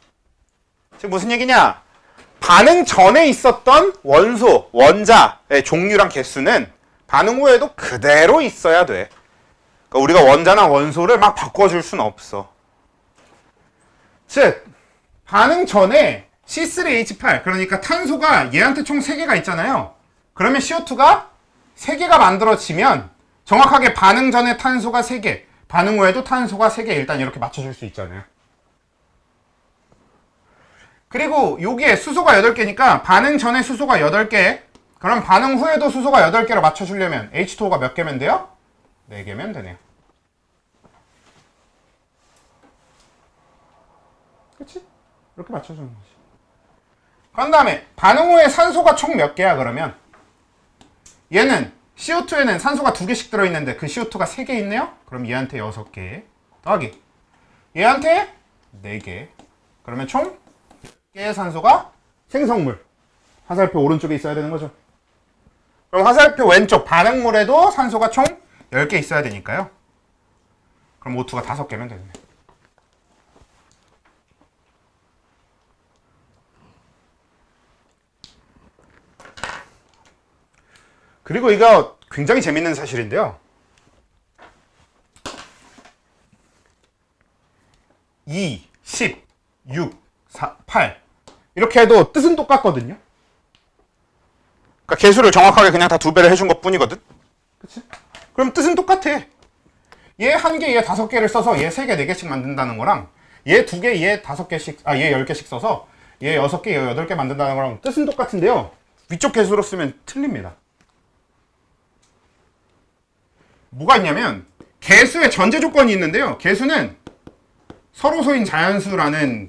지금 무슨 얘기냐? 반응 전에 있었던 원소, 원자의 종류랑 개수는 반응 후에도 그대로 있어야 돼. 그러니까 우리가 원자나 원소를 막 바꿔줄 수는 없어. 즉 반응 전에 C3H8 그러니까 탄소가 얘한테 총 3개가 있잖아요. 그러면 CO2가 3개가 만들어지면 정확하게 반응 전에 탄소가 3개, 반응 후에도 탄소가 3개 일단 이렇게 맞춰줄 수 있잖아요. 그리고 여기에 수소가 8개니까 반응 전에 수소가 8개, 그럼 반응 후에도 수소가 8개로 맞춰주려면 H2O가 몇 개면 돼요? 4개면 되네요. 그치? 이렇게 맞춰주는 거지. 그런 다음에 반응 후에 산소가 총 몇 개야 그러면? 얘는 CO2에는 산소가 2개씩 들어있는데 그 CO2가 3개 있네요? 그럼 얘한테 6개 더하기 얘한테 4개, 그러면 총 10개의 산소가 생성물, 화살표 오른쪽에 있어야 되는 거죠. 그럼 화살표 왼쪽 반응물에도 산소가 총 10개 있어야 되니까요. 그럼 O2가 5개면 되네. 그리고 이거 굉장히 재밌는 사실인데요. 2, 10, 6, 4, 8 이렇게 해도 뜻은 똑같거든요. 그러니까 개수를 정확하게 그냥 다 2배를 해준 것 뿐이거든. 그치? 그럼 뜻은 똑같아. 얘 1개, 얘 5개를 써서 얘 3개, 4개씩 만든다는 거랑 얘 2개, 얘 5개씩, 얘 10개씩 써서 얘 6개, 얘 8개 만든다는 거랑 뜻은 똑같은데요. 위쪽 개수로 쓰면 틀립니다. 뭐가 있냐면 개수의 전제 조건이 있는데요. 개수는 서로소인 자연수라는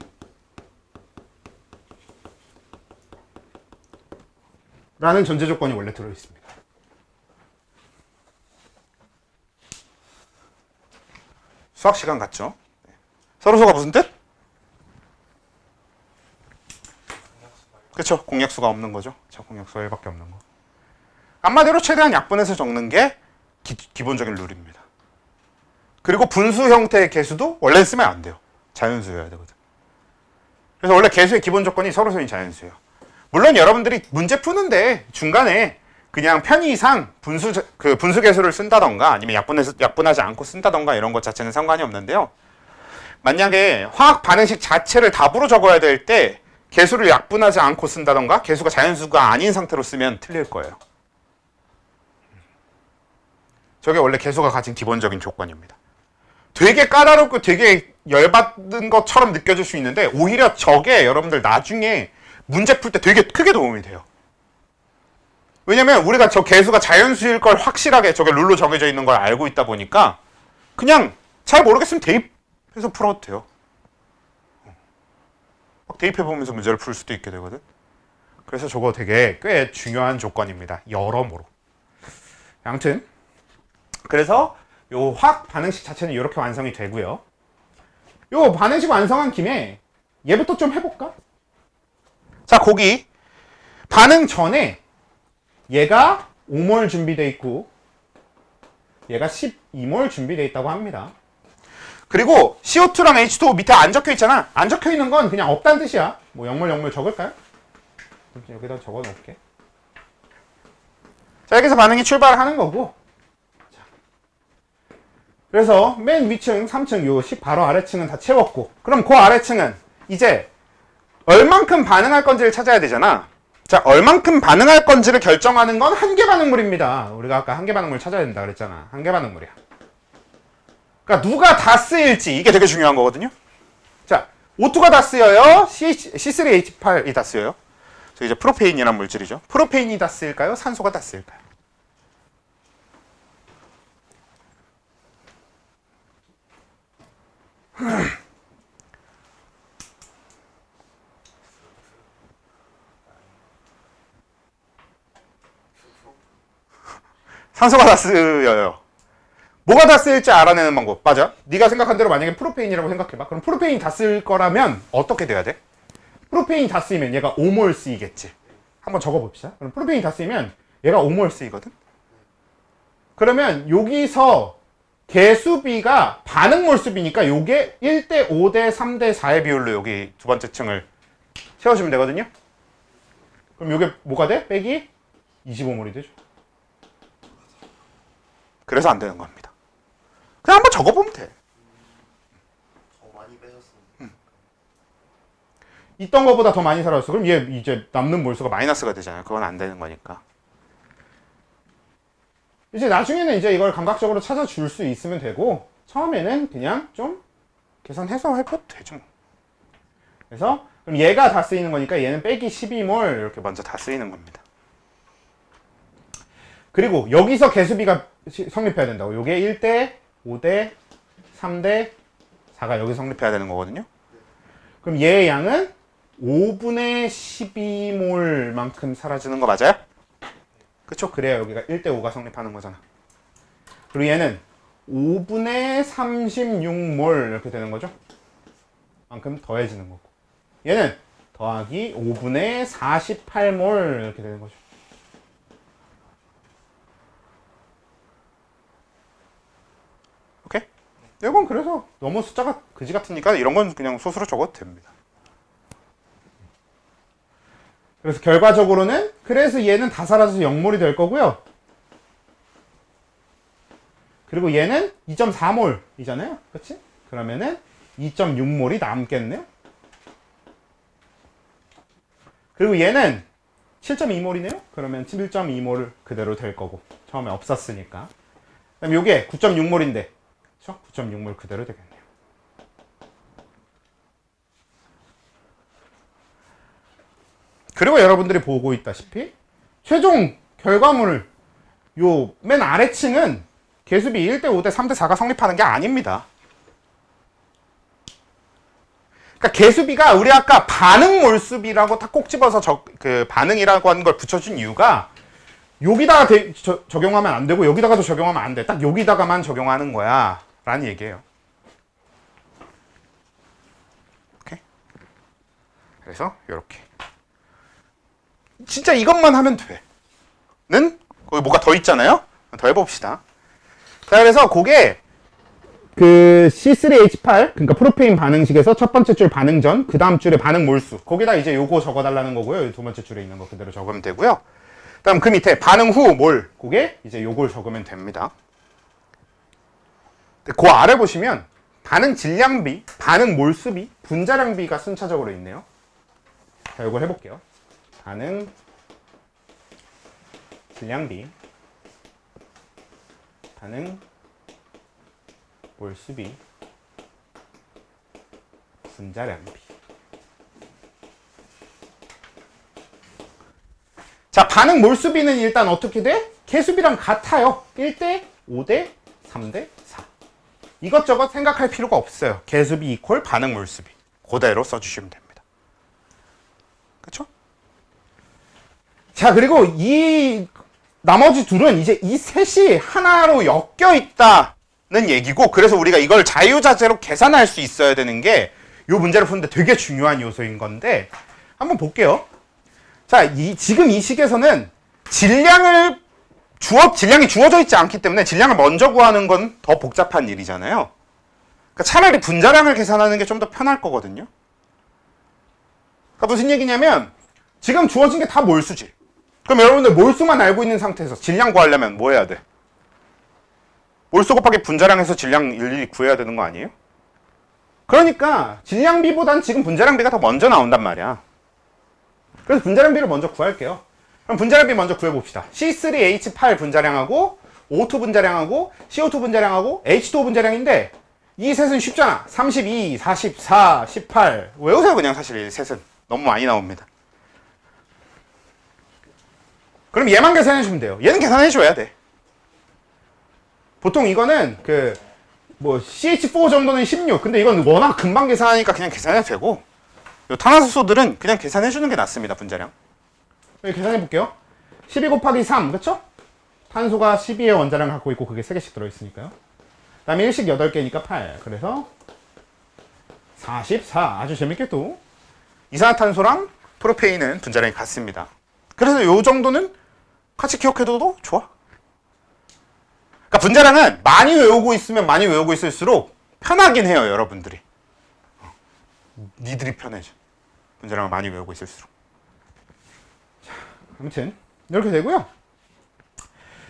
전제 조건이 원래 들어있습니다. 수학 시간 같죠? 서로소가 무슨 뜻? 그쵸? 공약수가 없는 거죠. 자, 공약수가 1밖에 없는 거. 한마디로 최대한 약분해서 적는 게 기본적인 룰입니다. 그리고 분수 형태의 개수도 원래 쓰면 안 돼요. 자연수여야 되거든. 그래서 원래 개수의 기본 조건이 서로소인 자연수예요. 물론 여러분들이 문제 푸는데 중간에 그냥 편의상 분수 개수를 쓴다던가 아니면 약분하지 않고 쓴다던가 이런 것 자체는 상관이 없는데요. 만약에 화학 반응식 자체를 답으로 적어야 될 때 개수를 약분하지 않고 쓴다던가 개수가 자연수가 아닌 상태로 쓰면 틀릴 거예요. 저게 원래 개수가 가진 기본적인 조건입니다. 되게 까다롭고 되게 열받는 것처럼 느껴질 수 있는데 오히려 저게 여러분들 나중에 문제 풀 때 되게 크게 도움이 돼요. 왜냐면 우리가 저 개수가 자연수일 걸 확실하게 저게 룰로 정해져 있는 걸 알고 있다 보니까 그냥 잘 모르겠으면 대입해서 풀어도 돼요. 막 대입해보면서 문제를 풀 수도 있게 되거든. 그래서 저거 되게 꽤 중요한 조건입니다. 여러모로. 아무튼 그래서 요 화학 반응식 자체는 이렇게 완성이 되고요. 요 반응식 완성한 김에 얘부터 좀 해볼까? 자, 거기 반응 전에 얘가 5몰 준비돼 있고 얘가 12몰 준비돼 있다고 합니다. 그리고 CO2랑 H2O 밑에 안 적혀 있잖아. 안 적혀 있는 건 그냥 없다는 뜻이야. 뭐 0몰 적을까요? 여기다 적어 놓을게. 자, 여기서 반응이 출발하는 거고. 자. 그래서 맨 위층, 3층, 요 바로 아래층은 다 채웠고. 그럼 그 아래층은 이제 얼만큼 반응할 건지를 찾아야 되잖아. 자, 얼만큼 반응할 건지를 결정하는 건 한계 반응물입니다. 우리가 아까 한계 반응물 찾아야 된다 그랬잖아. 한계 반응물이야. 그러니까 누가 다 쓰일지 이게 되게 중요한 거거든요. 자, O2가 다 쓰여요? C3H8이 다 쓰여요? 저 이제 프로페인이란 물질이죠. 프로페인이 다 쓰일까요? 산소가 다 쓰일까요? 산소가 다 쓰여요. 뭐가 다 쓰일지 알아내는 방법. 맞아. 네가 생각한 대로 만약에 프로페인이라고 생각해봐. 그럼 프로페인 다 쓸 거라면 어떻게 돼야 돼? 프로페인 다 쓰이면 얘가 5몰 쓰이겠지. 한번 적어봅시다. 그럼 프로페인 다 쓰이면 얘가 5몰 쓰이거든. 그러면 여기서 개수비가 반응 몰수비니까 요게 1대 5대 3대 4의 비율로 여기 두 번째 층을 채워주면 되거든요. 그럼 요게 뭐가 돼? 빼기 25몰이 되죠. 그래서 안 되는 겁니다. 그냥 한번 적어보면 돼. 많이 빼셨습니다. 있던 것보다 더 많이 사라졌어. 그럼 얘 이제 남는 몰수가 마이너스가 되잖아요. 그건 안 되는 거니까. 이제 나중에는 이제 이걸 감각적으로 찾아줄 수 있으면 되고 처음에는 그냥 좀 계산해서 해봐도 되죠. 그래서 그럼 얘가 다 쓰이는 거니까 얘는 빼기 12몰 이렇게 먼저 다 쓰이는 겁니다. 그리고 여기서 개수비가 성립해야 된다고. 요게 1대 5대 3대 4가 여기 성립해야 되는 거거든요. 그럼 얘의 양은 5분의 12몰만큼 사라지는 주는 거 맞아요? 그쵸? 그래야 여기가 1대 5가 성립하는 거잖아. 그리고 얘는 5분의 36몰 이렇게 되는 거죠. 만큼 더해지는 거고. 얘는 더하기 5분의 48몰 이렇게 되는 거죠. 오케이? 이건 그래서 너무 숫자가 그지 같으니까 이런 건 그냥 소수로 적어도 됩니다. 그래서 결과적으로는 그래서 얘는 다 사라져서 0몰이 될 거고요. 그리고 얘는 2.4몰이잖아요. 그치? 그러면은 2.6몰이 남겠네요. 그리고 얘는 7.2몰이네요. 그러면 7.2몰 그대로 될 거고. 처음에 없었으니까. 그다음 요게 9.6몰인데. 그쵸? 9.6몰 그대로 되겠네요. 그리고 여러분들이 보고 있다시피 최종 결과물 요 맨 아래층은 개수비 1대 5대 3대 4가 성립하는 게 아닙니다. 그러니까 개수비가 우리 아까 반응 몰수비라고 딱 꼭 집어서 그 반응이라고 하는 걸 붙여준 이유가 여기다가 적용하면 안 되고 여기다가도 적용하면 안 돼. 딱 여기다가만 적용하는 거야 라는 얘기예요. 오케이? 그래서 이렇게 진짜 이것만 하면 돼. 는 거기 뭐가 더 있잖아요. 더 해봅시다. 자, 그래서 그게 그 C3H8 그러니까 프로페인 반응식에서 첫 번째 줄 반응 전, 그 다음 줄에 반응 몰수. 거기다 이제 요거 적어달라는 거고요. 두 번째 줄에 있는 거 그대로 적으면 되고요. 그다음 그 밑에 반응 후 몰. 그게 이제 요걸 적으면 됩니다. 그 아래 보시면 반응 질량비, 반응 몰수비, 분자량비가 순차적으로 있네요. 자, 요걸 해볼게요. 반응 질량비, 반응 몰수비, 분자량비. 자, 반응 몰수비는 일단 어떻게 돼? 개수비랑 같아요. 1대 5대 3대 4. 이것저것 생각할 필요가 없어요. 개수비 이퀄 반응 몰수비. 그대로 써주시면 됩니다. 그쵸? 자, 그리고 이 나머지 둘은 이제 이 셋이 하나로 엮여 있다는 얘기고, 그래서 우리가 이걸 자유자재로 계산할 수 있어야 되는 게 이 문제를 푸는데 되게 중요한 요소인 건데 한번 볼게요. 자, 지금 이 식에서는 질량을 질량이 주어져 있지 않기 때문에 질량을 먼저 구하는 건 더 복잡한 일이잖아요. 그러니까 차라리 분자량을 계산하는 게 좀 더 편할 거거든요. 그러니까 무슨 얘기냐면 지금 주어진 게 다 몰수지. 그럼 여러분들 몰수만 알고 있는 상태에서 질량 구하려면 뭐 해야 돼? 몰수 곱하기 분자량에서 질량 일일이 구해야 되는 거 아니에요? 그러니까 질량비보단 지금 분자량비가 더 먼저 나온단 말이야. 그래서 분자량비를 먼저 구할게요. 그럼 분자량비 먼저 구해봅시다. C3H8 분자량하고 O2 분자량하고 CO2 분자량하고 H2O 분자량인데 이 셋은 쉽잖아. 32, 44, 18 외우세요 그냥. 사실 이 셋은 너무 많이 나옵니다. 그럼 얘만 계산해주면 돼요. 얘는 계산해줘야 돼. 보통 이거는 CH4 정도는 16. 근데 이건 워낙 금방 계산하니까 그냥 계산해도 되고, 요 탄화수소들은 그냥 계산해주는 게 낫습니다. 분자량. 여기 계산해볼게요. 12 곱하기 3, 그쵸? 탄소가 12의 원자량을 갖고 있고 그게 3개씩 들어있으니까요. 그 다음에 일식 8개니까 8. 그래서 44. 아주 재밌게 또. 이산화탄소랑 프로페인은 분자량이 같습니다. 그래서 요 정도는 같이 기억해둬도 좋아. 그러니까 분자량은 많이 외우고 있으면 많이 외우고 있을수록 편하긴 해요, 여러분들이. 니들이 편해져. 분자량을 많이 외우고 있을수록. 자, 아무튼 이렇게 되고요.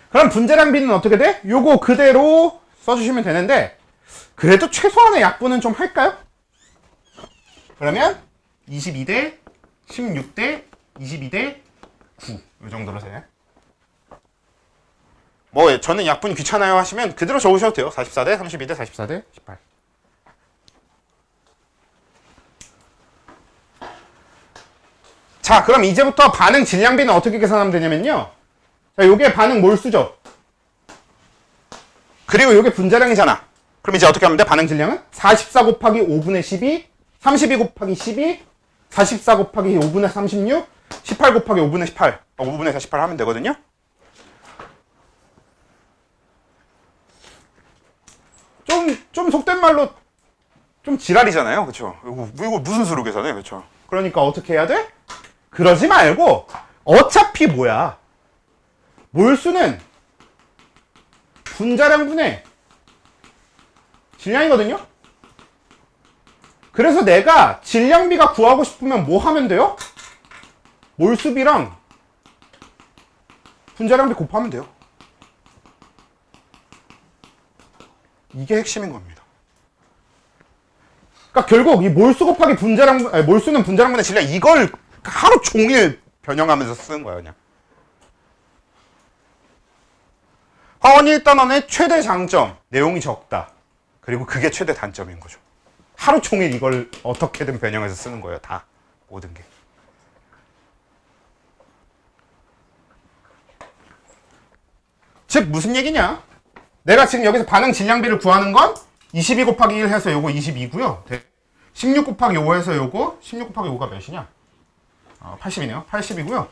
그럼 분자량비는 어떻게 돼? 요거 그대로 써주시면 되는데 그래도 최소한의 약분은 좀 할까요? 그러면 22대 16대 22대 9 이 정도로 돼. 뭐 저는 약분 귀찮아요 하시면 그대로 적으셔도 돼요. 44대 32대 44대 18. 자, 그럼 이제부터 반응 질량비는 어떻게 계산하면 되냐면요. 자, 요게 반응 몰수죠. 그리고 요게 분자량이잖아. 그럼 이제 어떻게 하면 돼? 반응 질량은 44 곱하기 5분의 12, 32 곱하기 12, 44 곱하기 5분의 36, 18 곱하기 5분의 18, 5분의 48 하면 되거든요. 좀 속된 말로 좀 지랄이잖아요. 그쵸? 이거 무슨 수로 계산해? 그쵸? 그러니까 어떻게 해야 돼? 그러지 말고 어차피 뭐야? 몰수는 분자량분의 질량이거든요? 그래서 내가 질량비가 구하고 싶으면 뭐 하면 돼요? 몰수비랑 분자량비 곱하면 돼요. 이게 핵심인 겁니다. 그러니까 결국 이 몰수 곱하기 몰수는 분자량분의 질량 이걸 하루 종일 변형하면서 쓰는 거예요, 그냥. 화원 1단원의 최대 장점, 내용이 적다. 그리고 그게 최대 단점인 거죠. 하루 종일 이걸 어떻게든 변형해서 쓰는 거예요, 다. 모든 게. 즉, 무슨 얘기냐? 내가 지금 여기서 반응 질량비를 구하는 건 22 곱하기 1 해서 요거 22고요. 16 곱하기 5 해서 요거 16 곱하기 5가 몇이냐? 80이네요. 80이고요.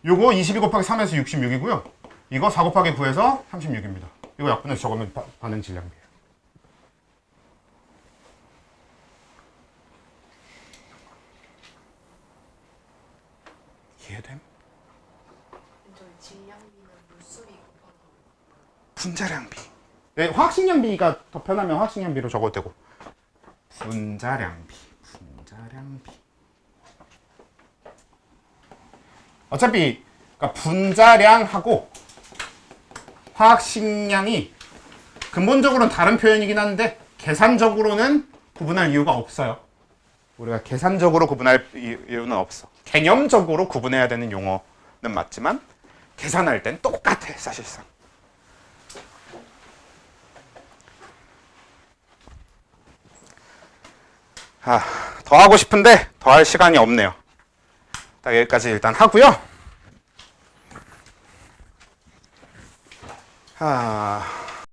요거 22 곱하기 3 해서 66이고요. 이거 4 곱하기 9 해서 36입니다. 이거 약분해서 적으면 반응 질량비예요. 이해됨? 저희 질량비는 물수비 곱하기 분자량비. 네, 화학식량비가 더 편하면 화학식량비로 적어도 되고. 분자량비. 어차피 그러니까 분자량하고 화학식량이 근본적으로는 다른 표현이긴 한데 계산적으로는 구분할 이유가 없어요. 우리가 계산적으로 구분할 이유는 없어. 개념적으로 구분해야 되는 용어는 맞지만 계산할 땐 똑같아, 사실상. 더 하고 싶은데 더 할 시간이 없네요. 딱 여기까지 일단 하고요.